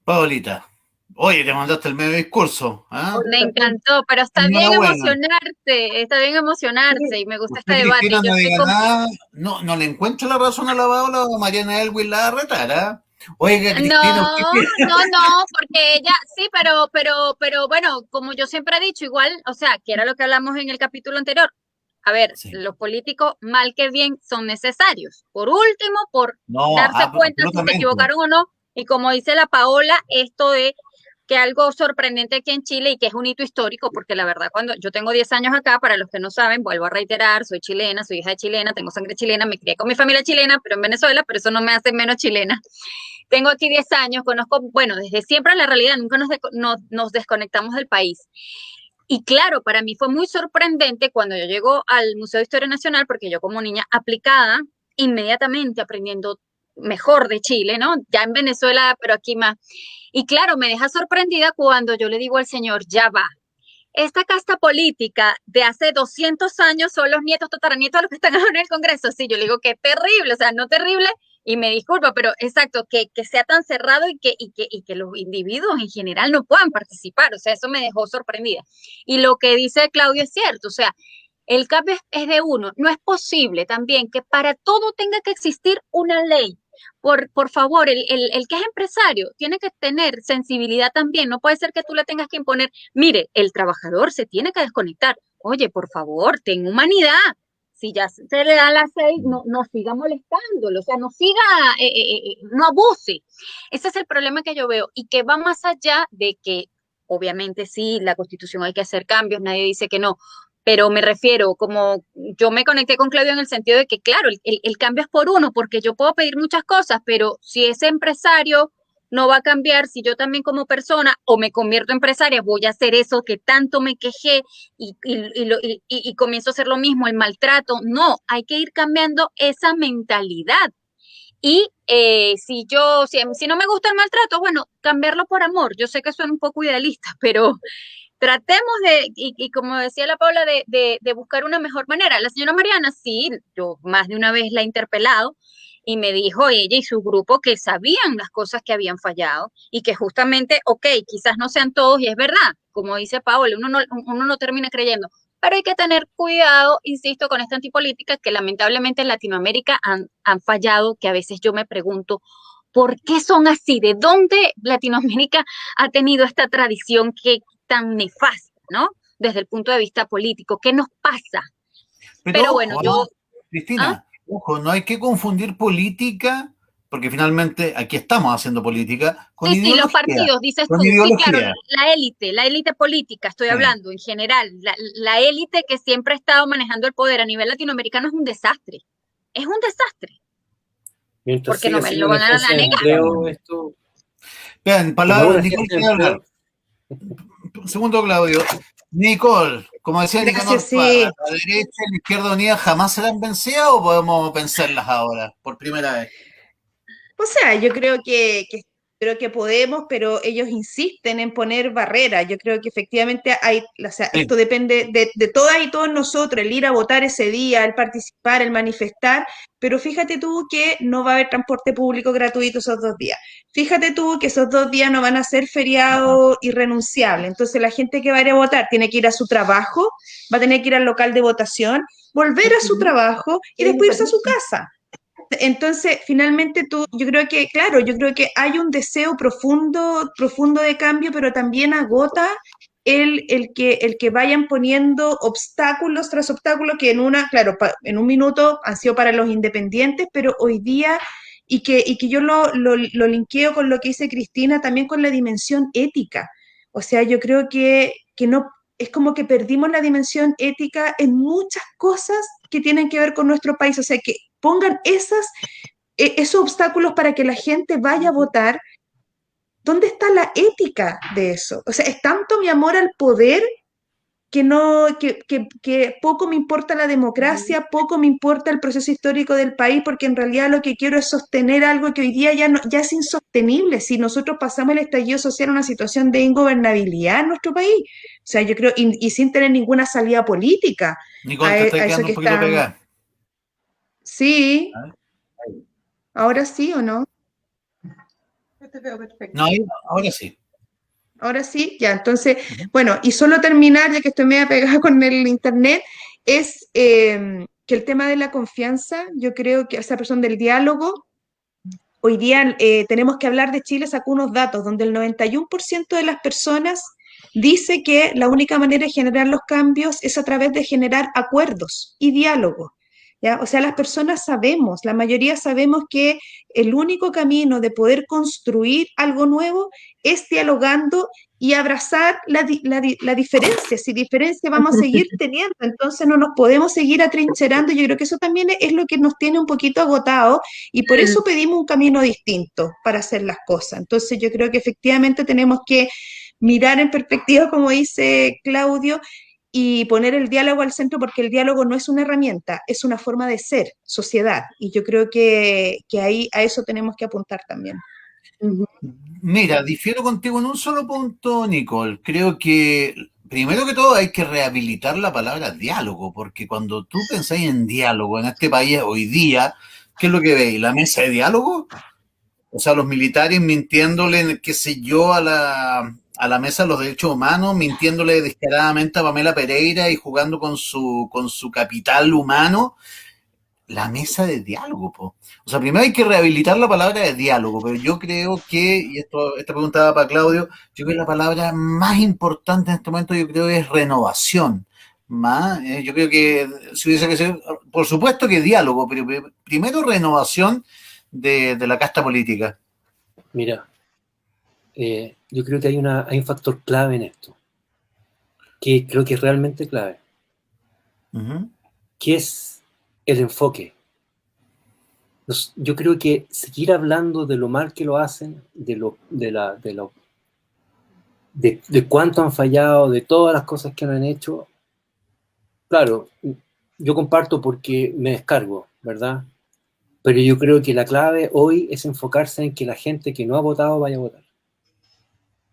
Paolita, oye, te mandaste el medio discurso. ¿Ah? Me encantó, pero está bien emocionarse y me gusta este debate. Cristina, no diga nada, no le encuentro la razón a la Paola o Mariana Elwin la retara. Oiga, Cristina, no, porque ella, sí, pero bueno, como yo siempre he dicho, igual, o sea, que era lo que hablamos en el capítulo anterior. A ver, sí. Los políticos, mal que bien, son necesarios. Por último, por darse cuenta si se equivocaron o no. Y como dice la Paola, esto de que algo sorprendente aquí en Chile y que es un hito histórico, porque la verdad, cuando yo tengo 10 años acá, para los que no saben, vuelvo a reiterar, soy chilena, soy hija de chilena, tengo sangre chilena, me crié con mi familia chilena, pero en Venezuela, pero eso no me hace menos chilena. Tengo aquí 10 años, conozco, bueno, desde siempre en la realidad, nunca nos desconectamos del país. Y claro, para mí fue muy sorprendente cuando yo llego al Museo de Historia Nacional, porque yo como niña aplicada, inmediatamente aprendiendo mejor de Chile, ¿no? Ya en Venezuela, pero aquí más. Y claro, me deja sorprendida cuando yo le digo al señor, ya va. Esta casta política de hace 200 años son los nietos, tataranietos de los que están ahora en el Congreso. Sí, yo le digo que terrible, o sea, no terrible, y me disculpa, pero exacto, que sea tan cerrado y que los individuos en general no puedan participar. O sea, eso me dejó sorprendida. Y lo que dice Claudio es cierto, o sea, el cambio es de uno. No es posible también que para todo tenga que existir una ley. Por favor, el que es empresario tiene que tener sensibilidad también. No puede ser que tú le tengas que imponer, mire, el trabajador se tiene que desconectar. Oye, por favor, ten humanidad. Si ya se le da las 6, no siga molestándolo, o sea, no abuse. Ese es el problema que yo veo y que va más allá de que, obviamente sí, la Constitución hay que hacer cambios, nadie dice que no, pero me refiero, como yo me conecté con Claudio en el sentido de que, claro, el cambio es por uno, porque yo puedo pedir muchas cosas, pero si ese empresario no va a cambiar, si yo también como persona o me convierto en empresaria, voy a hacer eso que tanto me quejé y comienzo a hacer lo mismo, el maltrato. No, hay que ir cambiando esa mentalidad. Y si no me gusta el maltrato, bueno, cambiarlo por amor. Yo sé que suena un poco idealista, pero tratemos y como decía la Paula, de buscar una mejor manera. La señora Mariana, sí, yo más de una vez la he interpelado y me dijo ella y su grupo que sabían las cosas que habían fallado y que justamente, ok, quizás no sean todos y es verdad, como dice Paola, uno no termina creyendo, pero hay que tener cuidado, insisto, con esta antipolítica que lamentablemente en Latinoamérica han fallado, que a veces yo me pregunto, ¿por qué son así? ¿De dónde Latinoamérica ha tenido esta tradición que tan nefasta, ¿no? Desde el punto de vista político, ¿qué nos pasa? Pero bueno, Cristina, ojo, no hay que confundir política, porque finalmente aquí estamos haciendo política, con ideología. Sí, los partidos, dices tú, sí, claro, la élite política, estoy hablando en general, la élite que siempre ha estado manejando el poder a nivel latinoamericano es un desastre, Mientras porque no me lo van a negar. Vean, palabras, Nicole quiere hablar. Segundo, Claudio. Nicole, como decía Nicanor, sí. ¿la derecha y la izquierda unida jamás serán vencidas o podemos vencerlas ahora, por primera vez? O sea, yo creo que podemos, pero ellos insisten en poner barreras. Yo creo que efectivamente esto depende de todas y todos nosotros, el ir a votar ese día, el participar, el manifestar, pero fíjate tú que no va a haber transporte público gratuito esos 2 días. Fíjate tú que esos 2 días no van a ser feriado irrenunciable. Entonces la gente que va a ir a votar tiene que ir a su trabajo, va a tener que ir al local de votación, volver a su trabajo y después irse a su casa. Entonces, finalmente yo creo que hay un deseo profundo de cambio, pero también agota el que vayan poniendo obstáculos tras obstáculos que en un minuto han sido para los independientes, pero hoy día, y que yo lo linkeo con lo que dice Cristina, también con la dimensión ética. O sea, yo creo que no, es como que perdimos la dimensión ética en muchas cosas que tienen que ver con nuestro país, o sea, que pongan esas esos obstáculos para que la gente vaya a votar, ¿dónde está la ética de eso? O sea, es tanto mi amor al poder que, no, que poco me importa la democracia, poco me importa el proceso histórico del país, porque en realidad lo que quiero es sostener algo que hoy día ya, no, ya es insostenible. Si nosotros pasamos el estallido social a una situación de ingobernabilidad en nuestro país, o sea, yo creo, y sin tener ninguna salida política Nicole, te está a eso quedando que un poquito está... pegada. Sí, ahora sí o no. Yo te veo perfecto. No, ahora sí. Ahora sí, ya, entonces, bueno, y solo terminar, ya que estoy media pegada con el internet, es que el tema de la confianza, yo creo que esa persona del diálogo, hoy día tenemos que hablar de Chile, sacó unos datos donde el 91% de las personas dice que la única manera de generar los cambios es a través de generar acuerdos y diálogo. ¿Ya? O sea, las personas sabemos, la mayoría sabemos que el único camino de poder construir algo nuevo es dialogando y abrazar la diferencia. Si diferencia vamos a seguir teniendo, entonces no nos podemos seguir atrincherando. Yo creo que eso también es lo que nos tiene un poquito agotados y por eso pedimos un camino distinto para hacer las cosas. Entonces yo creo que efectivamente tenemos que mirar en perspectiva, como dice Claudio, y poner el diálogo al centro, porque el diálogo no es una herramienta, es una forma de ser, sociedad. Y yo creo que ahí a eso tenemos que apuntar también. Mira, difiero contigo en un solo punto, Nicole. Creo que, primero que todo, hay que rehabilitar la palabra diálogo, porque cuando tú pensás en diálogo en este país hoy día, ¿qué es lo que veis? ¿La mesa de diálogo? O sea, los militares mintiéndole, qué sé yo, a la mesa de los derechos humanos, mintiéndole descaradamente a Pamela Pereira y jugando con su capital humano. La mesa de diálogo, po. O sea, primero hay que rehabilitar la palabra de diálogo, pero yo creo que, y esta pregunta va para Claudio, yo creo que la palabra más importante en este momento yo creo es renovación. Yo creo que si hubiese que ser, por supuesto que diálogo, pero primero renovación de la casta política. Mira, yo creo que hay un factor clave en esto, que creo que es realmente clave, que es el enfoque. Yo creo que seguir hablando de lo mal que lo hacen, de cuánto han fallado, de todas las cosas que no han hecho, claro, yo comparto porque me descargo, ¿verdad? Pero yo creo que la clave hoy es enfocarse en que la gente que no ha votado vaya a votar.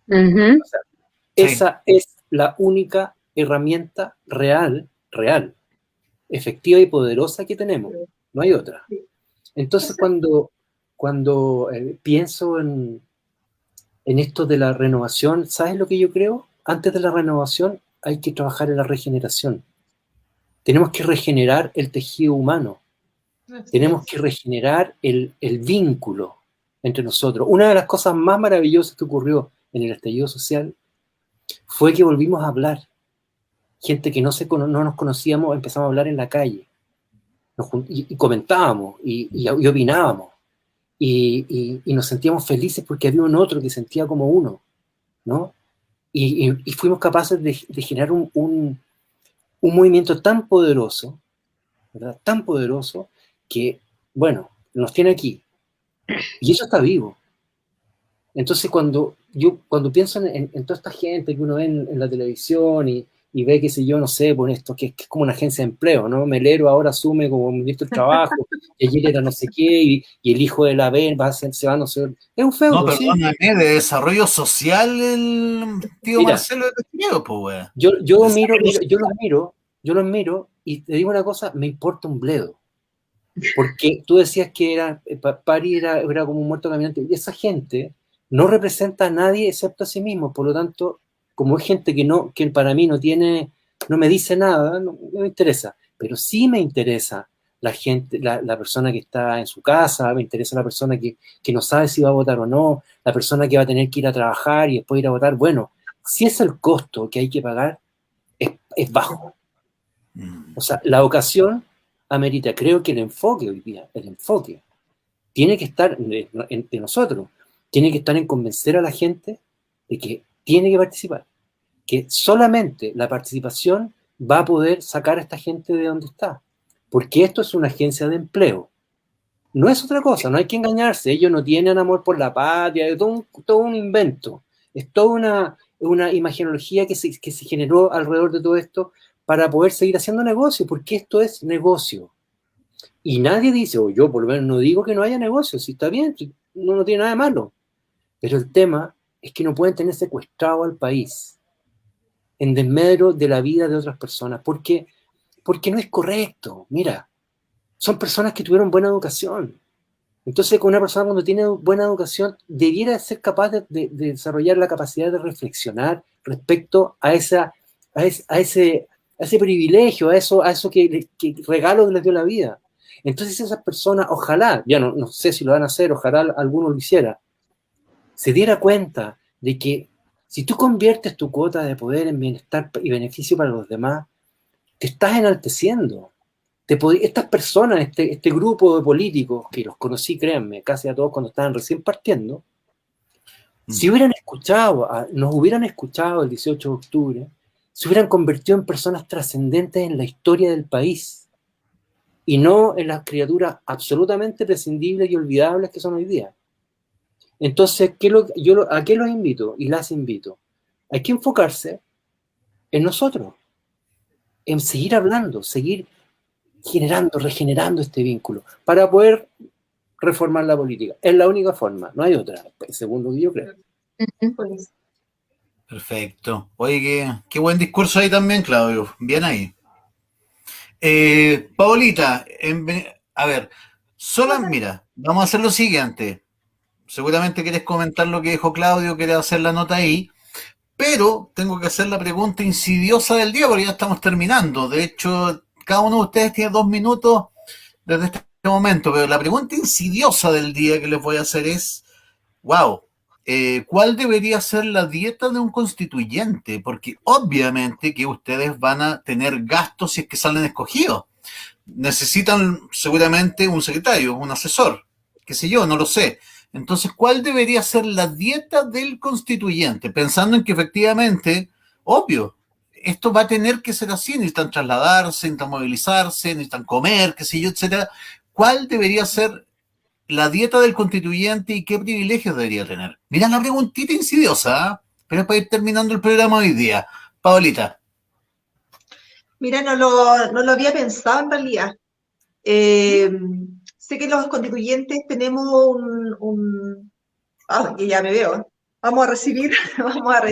O sea, esa es la única herramienta real, efectiva y poderosa que tenemos. No hay otra. Entonces, cuando pienso en esto de la renovación, ¿sabes lo que yo creo? Antes de la renovación hay que trabajar en la regeneración. Tenemos que regenerar el tejido humano. Tenemos que regenerar el vínculo entre nosotros. Una de las cosas más maravillosas que ocurrió en el estallido social fue que volvimos a hablar. Gente que no nos conocíamos, empezamos a hablar en la calle. Y comentábamos y opinábamos. Y nos sentíamos felices porque había un otro que sentía como uno, ¿no? Y fuimos capaces de generar un movimiento tan poderoso, ¿verdad? Tan poderoso que, bueno, nos tiene aquí. Y eso está vivo. Entonces, cuando pienso en toda esta gente que uno ve en la televisión y ve, qué sé yo, no sé, por esto, que es como una agencia de empleo, ¿no? Melero ahora asume como ministro del trabajo, y ayer era no sé qué, y el hijo de la B se va, no sé. Es un feudo, no, perdóname, ¿sí? De desarrollo social el tío Mira, Marcelo de Castillo, pues, weón. Yo los miro y te digo una cosa, me importa un bledo. Porque tú decías que Pari era como un muerto caminante, y esa gente no representa a nadie excepto a sí mismo, por lo tanto, como es gente que para mí no me dice nada, no me interesa, pero sí me interesa la gente, la persona que está en su casa, me interesa la persona que no sabe si va a votar o no, la persona que va a tener que ir a trabajar y después ir a votar. Bueno, si es el costo que hay que pagar, es bajo. O sea, la ocasión amerita, creo que el enfoque hoy día, tiene que estar de nosotros, tiene que estar en convencer a la gente de que tiene que participar, que solamente la participación va a poder sacar a esta gente de donde está, porque esto es una agencia de empleo, No es otra cosa, no hay que engañarse. Ellos no tienen amor por la patria, es todo un invento. Es toda una imaginología que se generó alrededor de todo esto para poder seguir haciendo negocio, porque esto es negocio. Y nadie dice, o yo por lo menos no digo que no haya negocio, si está bien, no tiene nada de malo. Pero el tema es que no pueden tener secuestrado al país en desmedro de la vida de otras personas, porque no es correcto. Mira, son personas que tuvieron buena educación. Entonces, con una persona cuando tiene buena educación, debiera ser capaz de desarrollar la capacidad de reflexionar respecto a ese privilegio, a eso que regalo que les dio la vida. Entonces, esas personas, ojalá, ya no sé si lo van a hacer, ojalá alguno lo hiciera, se diera cuenta de que si tú conviertes tu cuota de poder en bienestar y beneficio para los demás, te estás enalteciendo. Estas personas, este grupo de políticos, que los conocí, créanme, casi a todos cuando estaban recién partiendo, si nos hubieran escuchado el 18 de octubre, se hubieran convertido en personas trascendentes en la historia del país y no en las criaturas absolutamente prescindibles y olvidables que son hoy día. Entonces, ¿a qué los invito? Y las invito. Hay que enfocarse en nosotros, en seguir hablando, seguir regenerando este vínculo, para poder reformar la política. Es la única forma, no hay otra, según lo que yo creo. Perfecto. Oye, qué buen discurso ahí también, Claudio. Bien ahí. Paulita, a ver, mira, vamos a hacer lo siguiente. Seguramente quieres comentar lo que dijo Claudio, quieres hacer la nota ahí, pero tengo que hacer la pregunta insidiosa del día porque ya estamos terminando. De hecho, cada uno de ustedes tiene 2 minutos desde este momento, pero la pregunta insidiosa del día que les voy a hacer es, ¿cuál debería ser la dieta de un constituyente? Porque obviamente que ustedes van a tener gastos si es que salen escogidos. Necesitan seguramente un secretario, un asesor, qué sé yo, no lo sé. Entonces, ¿cuál debería ser la dieta del constituyente? Pensando en que efectivamente, obvio, esto va a tener que ser así, necesitan trasladarse, necesitan movilizarse, necesitan comer, qué sé yo, etcétera. ¿Cuál debería ser la dieta del constituyente y qué privilegios debería tener? Mirá la preguntita insidiosa, ¿eh? Pero es para ir terminando el programa hoy día. Paolita. Mira, no lo había pensado en realidad. Sé que los constituyentes tenemos que ya me veo. Vamos a recibir.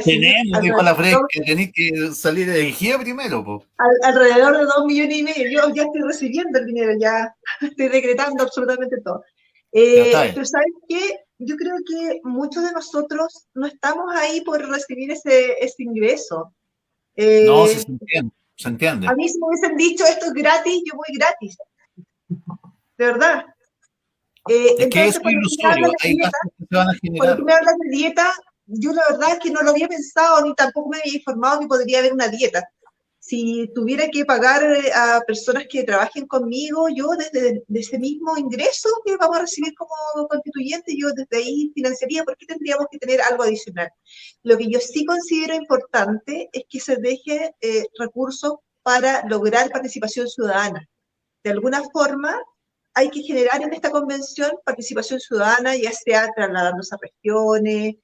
Tenemos, dijo la Fred, que tenéis que salir de energía primero, po. Alrededor de 2,5 millones. Yo ya estoy recibiendo el dinero, ya estoy decretando absolutamente todo. Pero ¿sabes qué? Yo creo que muchos de nosotros no estamos ahí por recibir ese ingreso. No, se entiende. A mí si me hubiesen dicho esto es gratis, yo voy gratis. De verdad. Es que es ilusorio, hay gastos que se van a generar. Cuando tú me hablas de dieta, yo la verdad es que no lo había pensado, ni tampoco me había informado que podría haber una dieta. Si tuviera que pagar a personas que trabajen conmigo, yo desde ese mismo ingreso que vamos a recibir como constituyente, yo desde ahí financiaría. ¿Por qué tendríamos que tener algo adicional? Lo que yo sí considero importante es que se deje recursos para lograr participación ciudadana. De alguna forma, hay que generar en esta convención participación ciudadana, ya sea trasladándose a regiones,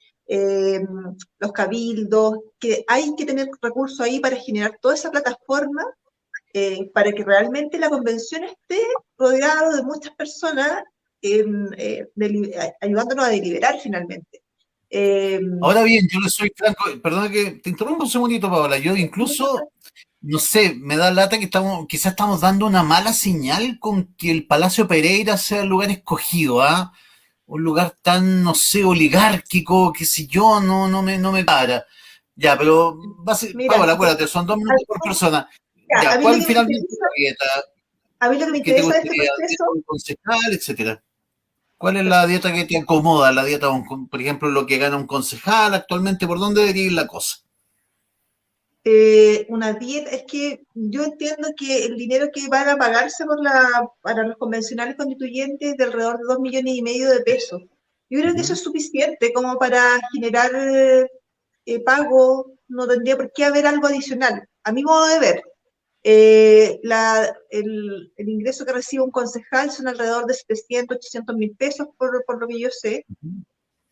los cabildos, que hay que tener recursos ahí para generar toda esa plataforma para que realmente la convención esté rodeada de muchas personas ayudándonos a deliberar finalmente. Ahora bien, yo le soy franco, perdona que te interrumpa un segundito, Paola, yo incluso, no sé, me da lata que quizás estamos dando una mala señal con que el Palacio Pereira sea el lugar escogido, ¿ah? Un lugar tan, no sé, oligárquico, que si yo no me para. Ya, pero Paola, acuérdate, son 2 minutos por persona. Ya, ¿cuál finalmente es la dieta? A mí lo que me interesa de este proceso, un concejal, etcétera. ¿Cuál es la dieta que te acomoda? La dieta, por ejemplo, lo que gana un concejal actualmente, ¿por dónde debería ir la cosa? Una dieta, es que yo entiendo que el dinero que van a pagarse para los convencionales constituyentes es de alrededor de 2,5 millones de pesos. Yo creo que eso es suficiente como para generar pago, no tendría por qué haber algo adicional, a mi modo de ver. El ingreso que recibe un concejal son alrededor de 700, 800 mil pesos, por lo que yo sé.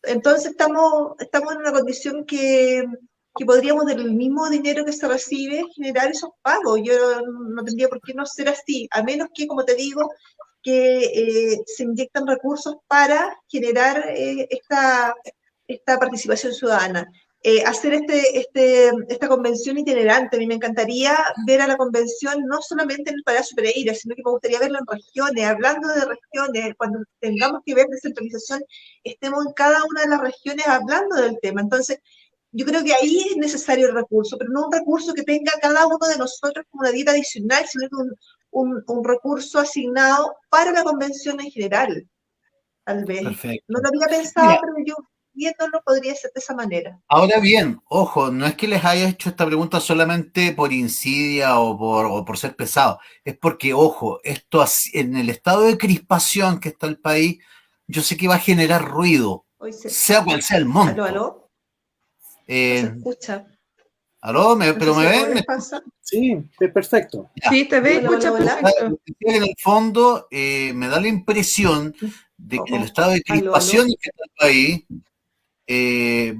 Entonces estamos en una condición que podríamos, del mismo dinero que se recibe, generar esos pagos. Yo no tendría por qué no ser así, a menos que, como te digo, que se inyectan recursos para generar esta participación ciudadana. Hacer esta convención itinerante. A mí me encantaría ver a la convención no solamente en el Palacio Pereira, sino que me gustaría verlo en regiones, hablando de regiones, cuando tengamos que ver descentralización, estemos en cada una de las regiones hablando del tema. Entonces, yo creo que ahí es necesario el recurso, pero no un recurso que tenga cada uno de nosotros como una dieta adicional, sino que un recurso asignado para la convención en general, tal vez. Perfecto. No lo había pensado, mira, pero yo viéndolo podría ser de esa manera. Ahora bien, ojo, no es que les haya hecho esta pregunta solamente por insidia o por ser pesado, es porque, ojo, esto en el estado de crispación que está el país, yo sé que va a generar ruido, sea cual sea el monto. ¿Aló? ¿No se escucha? ¿Aló? ¿Pero me ven? Sí, perfecto. Ya. Sí, te ve, escucha perfecto. En el fondo, me da la impresión de que el estado de crispación que está el país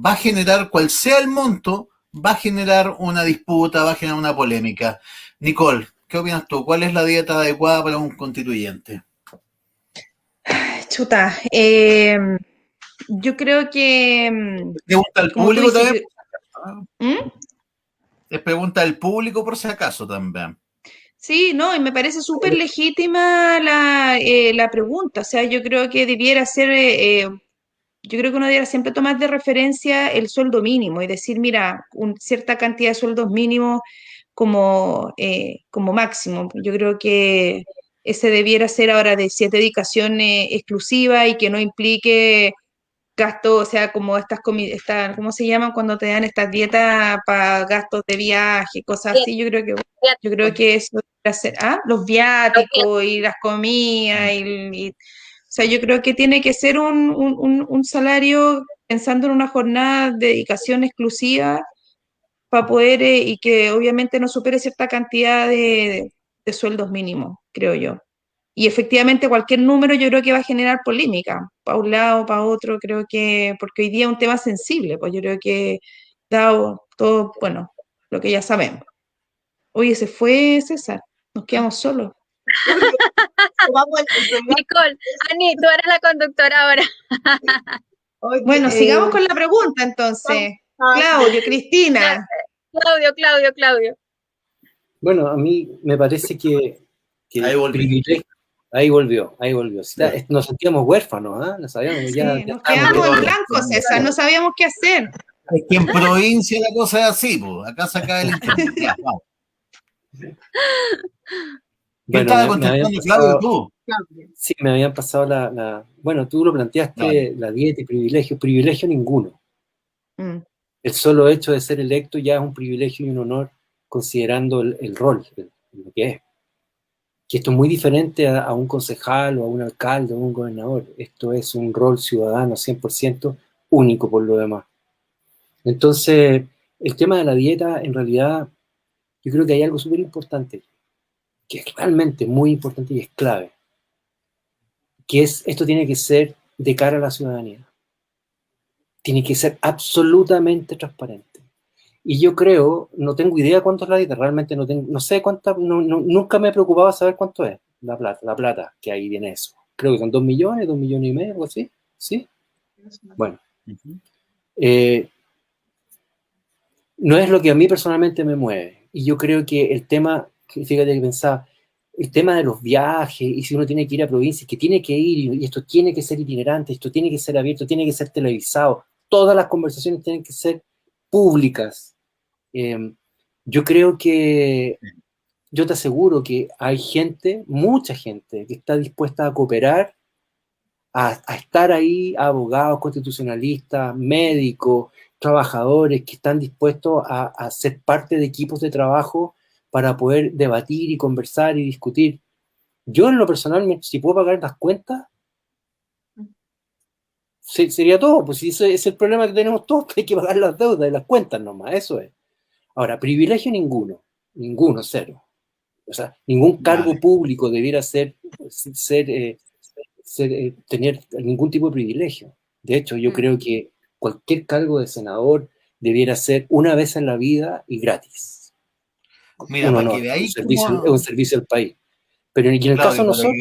va a generar, cual sea el monto, va a generar una disputa, va a generar una polémica. Nicole, ¿qué opinas tú? ¿Cuál es la dieta adecuada para un constituyente? Chuta, yo creo que... Pregunta al público también. ¿Mm? Es pregunta del público por si acaso también. Sí, no, y me parece súper legítima la pregunta. O sea, yo creo que debiera ser... yo creo que uno debiera siempre tomar de referencia el sueldo mínimo y decir, mira, cierta cantidad de sueldos mínimos como máximo. Yo creo que ese debiera ser ahora de si es dedicación exclusiva y que no implique gasto, o sea, como ¿cómo se llaman cuando te dan estas dietas para gastos de viaje, cosas así? Yo creo que eso debería ser, los viáticos y las comidas o sea, yo creo que tiene que ser un salario pensando en una jornada de dedicación exclusiva para poder, y que obviamente no supere cierta cantidad de sueldos mínimos, creo yo. Y efectivamente cualquier número yo creo que va a generar polémica, para un lado, para otro, creo que, porque hoy día es un tema sensible, pues yo creo que dado todo, bueno, lo que ya sabemos. Oye, se fue César, nos quedamos solos. Nicole, Ani, tú eres la conductora ahora. Bueno, sigamos con la pregunta entonces. Claudio, Cristina. Claudio. Bueno, a mí me parece que ahí volvió. Ahí volvió. Nos sentíamos huérfanos, ¿eh? No sabíamos ya. Sí, nos quedamos en blanco, César, no sabíamos qué hacer. Es que en provincia la cosa es así, pues. Acá se acaba el internet. ¿Qué estaba contestando, Claudio, tú? Sí, me habían pasado bueno, tú lo planteaste, la dieta y privilegio. Privilegio ninguno. El solo hecho de ser electo ya es un privilegio y un honor, considerando el rol, lo que es. Que esto es muy diferente a un concejal o a un alcalde o a un gobernador. Esto es un rol ciudadano 100% único por lo demás. Entonces, el tema de la dieta, en realidad, yo creo que hay algo súper importante, que es realmente muy importante y es clave, que es, esto tiene que ser de cara a la ciudadanía. Tiene que ser absolutamente transparente. Y yo creo, no tengo idea cuánto es la dieta, realmente no sé cuánto, nunca me preocupaba saber cuánto es la plata que hay en eso. Creo que son 2 millones, 2 millones y medio, algo así. ¿Sí? Bueno. No es lo que a mí personalmente me mueve. Y yo creo que el tema, fíjate que pensaba, el tema de los viajes, y si uno tiene que ir a provincias, que tiene que ir, y esto tiene que ser itinerante, esto tiene que ser abierto, tiene que ser televisado, todas las conversaciones tienen que ser públicas. Yo creo que, yo te aseguro que hay gente, mucha gente, que está dispuesta a cooperar, a estar ahí, abogados, constitucionalistas, médicos, trabajadores que están dispuestos a ser parte de equipos de trabajo para poder debatir y conversar y discutir. Yo en lo personal, si puedo pagar las cuentas, sería todo, pues ese es el problema que tenemos todos, que hay que pagar las deudas y las cuentas nomás, eso es. Ahora, privilegio ninguno, cero. O sea, ningún cargo público debiera tener ningún tipo de privilegio. De hecho, yo creo que cualquier cargo de senador debiera ser una vez en la vida y gratis. Mira, un para honor, que de ahí es un servicio al país. Pero en el caso de nosotros,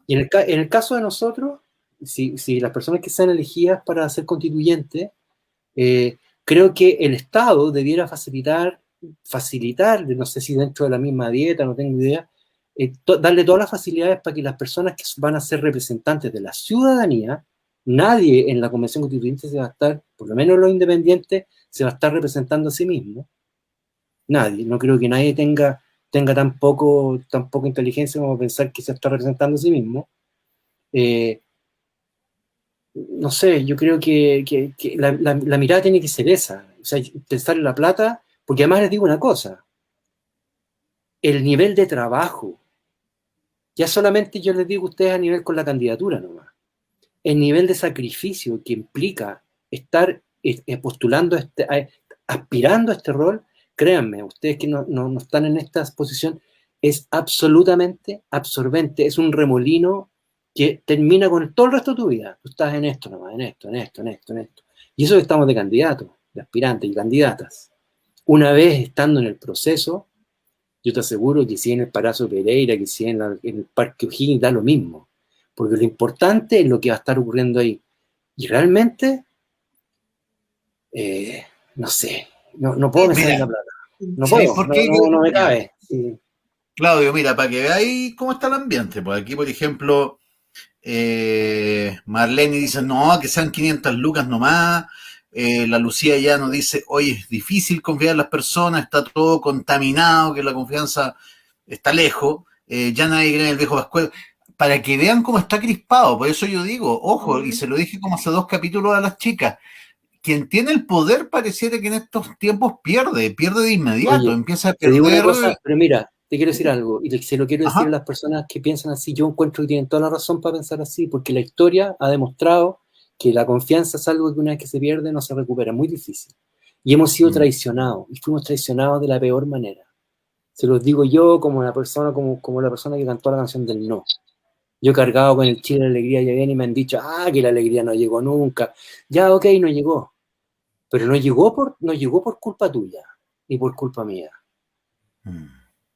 en el caso de nosotros, si las personas que sean elegidas para ser constituyentes, creo que el Estado debiera facilitar, no sé si dentro de la misma dieta, no tengo idea, darle todas las facilidades para que las personas que van a ser representantes de la ciudadanía, nadie en la Convención Constituyente se va a estar, por lo menos los independientes, se va a estar representando a sí mismo. Nadie, no creo que nadie tenga tan poca inteligencia como pensar que se está representando a sí mismo. No sé, yo creo que la mirada tiene que ser esa, o sea, pensar en la plata, porque además les digo una cosa, el nivel de trabajo, ya solamente yo les digo a ustedes a nivel con la candidatura nomás, el nivel de sacrificio que implica estar postulando, aspirando a este rol, créanme, ustedes que no están en esta posición, es absolutamente absorbente, es un remolino que termina con todo el resto de tu vida. Tú estás en esto nomás, en esto. Y eso que estamos de candidatos, de aspirantes y candidatas. Una vez estando en el proceso, yo te aseguro que si en el Palacio Pereira, que si en el Parque O'Higgins, da lo mismo. Porque lo importante es lo que va a estar ocurriendo ahí. Y realmente, no sé, no puedo pensar en la plata. No puedo, no me cabe. Sí. Claudio, mira, para que veáis cómo está el ambiente. Pues aquí, por ejemplo, Marlene dice, no, que sean 500 lucas nomás. La Lucía ya nos dice, oye, es difícil confiar en las personas, está todo contaminado, que la confianza está lejos, ya nadie cree en el viejo Pascual. Para que vean cómo está crispado, por eso yo digo, ojo, y se lo dije como hace 2 capítulos a las chicas, quien tiene el poder pareciera que en estos tiempos pierde de inmediato, Oye, empieza a perder. Te digo una cosa, pero mira, te quiero decir algo, y se lo quiero decir a las personas que piensan así. Yo encuentro que tienen toda la razón para pensar así, porque la historia ha demostrado que la confianza es algo que una vez que se pierde no se recupera, muy difícil. Y hemos sido traicionados, y fuimos traicionados de la peor manera. Se los digo yo como la persona que cantó la canción del no. Yo cargado con el Chile de la alegría, ya bien, y me han dicho, que la alegría no llegó nunca. Ya, ok, no llegó. Pero no llegó por culpa tuya, ni por culpa mía.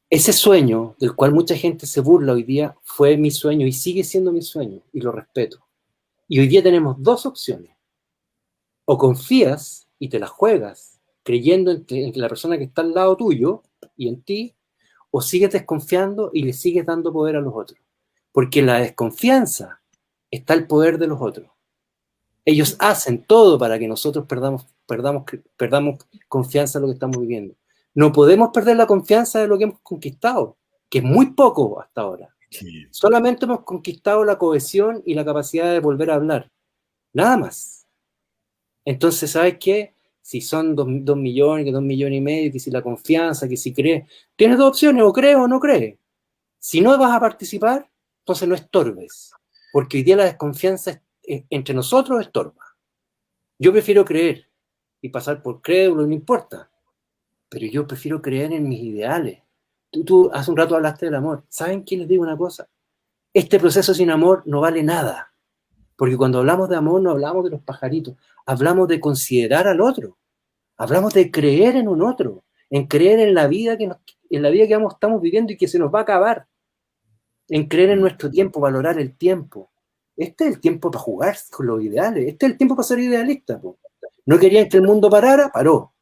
Ese sueño del cual mucha gente se burla hoy día fue mi sueño y sigue siendo mi sueño, y lo respeto. Y hoy día tenemos 2 opciones. O confías y te la juegas creyendo en la persona que está al lado tuyo y en ti, o sigues desconfiando y le sigues dando poder a los otros. Porque en la desconfianza está el poder de los otros. Ellos hacen todo para que nosotros perdamos confianza en lo que estamos viviendo. No podemos perder la confianza de lo que hemos conquistado, que es muy poco hasta ahora. Sí. Solamente hemos conquistado la cohesión y la capacidad de volver a hablar. Nada más. Entonces, ¿sabes qué? Si son 2 millones, que 2 millones y medio, que si la confianza, que si crees, tienes 2 opciones, o crees o no crees. Si no vas a participar, entonces no estorbes. Porque hoy día la desconfianza entre nosotros estorba. Yo prefiero creer y pasar por crédulo, no importa. Pero yo prefiero creer en mis ideales. Tú hace un rato hablaste del amor. ¿Saben qué? Les digo una cosa. Este proceso sin amor no vale nada. Porque cuando hablamos de amor no hablamos de los pajaritos. Hablamos de considerar al otro. Hablamos de creer en un otro. En creer en la vida que estamos viviendo y que se nos va a acabar. En creer en nuestro tiempo, valorar el tiempo. Este es el tiempo para jugar con los ideales. Este es el tiempo para ser idealista. Po. No querían que el mundo parara, paró.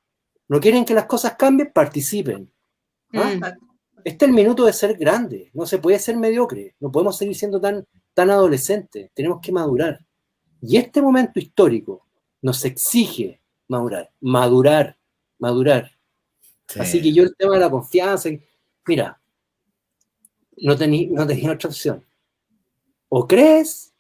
No quieren que las cosas cambien, participen. Este es el minuto de ser grande. No se puede ser mediocre. No podemos seguir siendo tan adolescentes. Tenemos que madurar. Y este momento histórico nos exige madurar. Sí. Así que yo el tema de la confianza, mira, no tenía otra opción. O crees.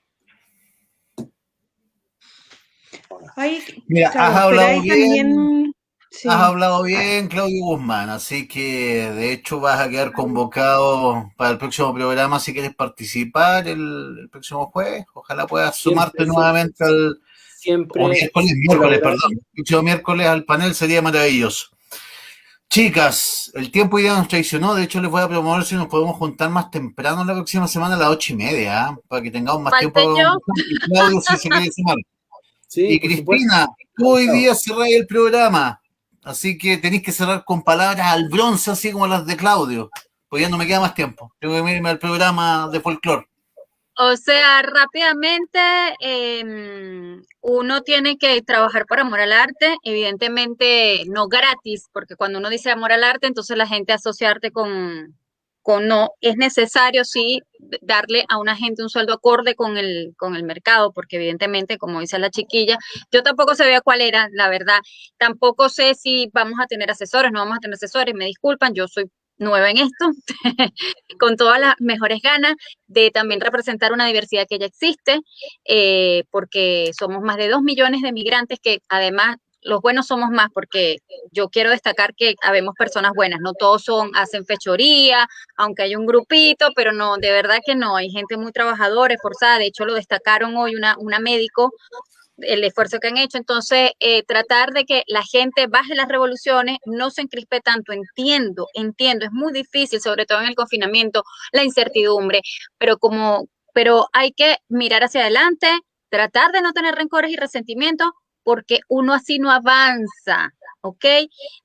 Mira, has hablado bien. También, sí. Has hablado bien, Claudio Guzmán, así que de hecho vas a quedar convocado para el próximo programa si quieres participar el próximo jueves. Ojalá puedas sumarte nuevamente al miércoles, perdón. El próximo miércoles al panel sería maravilloso. Chicas, el tiempo ya nos traicionó. De hecho, les voy a proponer si nos podemos juntar más temprano la próxima semana a las 8:30, ¿eh? Para que tengamos más tiempo. Y Claudio, si se quiere sumar. Sí, y Cristina, tú hoy día cerrás el programa, así que tenéis que cerrar con palabras al bronce, así como las de Claudio, porque ya no me queda más tiempo. Tengo que irme al programa de folclore. O sea, rápidamente, uno tiene que trabajar por amor al arte, evidentemente no gratis, porque cuando uno dice amor al arte, entonces la gente asocia arte con no. Es necesario, sí, darle a una gente un sueldo acorde con el mercado, porque evidentemente, como dice la chiquilla, yo tampoco sabía cuál era, la verdad. Tampoco sé si vamos a tener asesores, no vamos a tener asesores, me disculpan, yo soy nueva en esto, con todas las mejores ganas de también representar una diversidad que ya existe, porque somos más de 2 millones de migrantes que además los buenos somos más, porque yo quiero destacar que habemos personas buenas, no todos hacen fechoría, aunque hay un grupito, pero no, de verdad que no, hay gente muy trabajadora, esforzada, de hecho lo destacaron hoy una médico, el esfuerzo que han hecho. Entonces, tratar de que la gente baje las revoluciones, no se encrispe tanto, entiendo, es muy difícil, sobre todo en el confinamiento, la incertidumbre, pero hay que mirar hacia adelante, tratar de no tener rencores y resentimientos, porque uno así no avanza, ¿ok?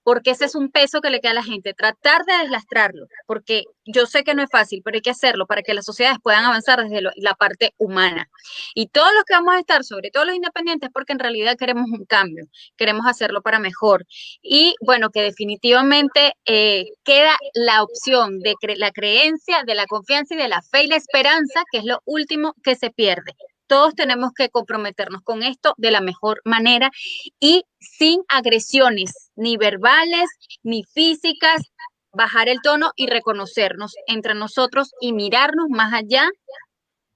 Porque ese es un peso que le queda a la gente, tratar de deslastrarlo, porque yo sé que no es fácil, pero hay que hacerlo para que las sociedades puedan avanzar desde la parte humana. Y todos los que vamos a estar, sobre todo los independientes, porque en realidad queremos un cambio, queremos hacerlo para mejor. Y bueno, que definitivamente queda la opción de la creencia, de la confianza y de la fe y la esperanza, que es lo último que se pierde. Todos tenemos que comprometernos con esto de la mejor manera y sin agresiones, ni verbales, ni físicas, bajar el tono y reconocernos entre nosotros y mirarnos más allá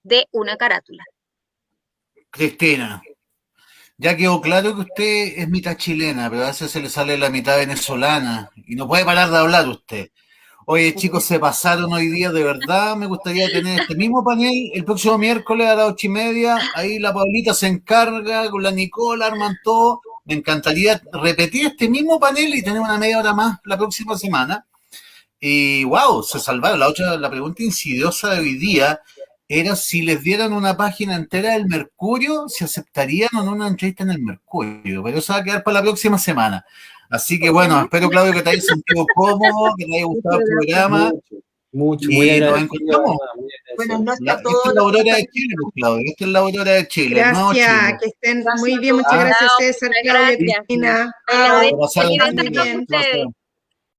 de una carátula. Cristina, ya quedó claro que usted es mitad chilena, pero a veces se le sale la mitad venezolana y no puede parar de hablar usted. Oye, chicos, se pasaron hoy día, de verdad. Me gustaría tener este mismo panel el próximo miércoles a las 8:30. Ahí la Paulita se encarga con la Nicola, arman todo. Me encantaría repetir este mismo panel y tener una media hora más la próxima semana. Y wow, se salvaron. La pregunta insidiosa de hoy día era si les dieran una página entera del Mercurio, si aceptarían o no una entrevista en el Mercurio. Pero eso va a quedar para la próxima semana. Así que bueno, espero, Claudio, que te hayas sentido cómodo, que te haya gustado el programa. Mucho, y muy nos encontramos. Bueno, no está Esta es la Aurora de Chile, pues, Claudio. Esta es la Aurora de Chile. Gracias, que estén muy bien. Muchas gracias, César, Claudia, Cristina. Pasaron Muy bien.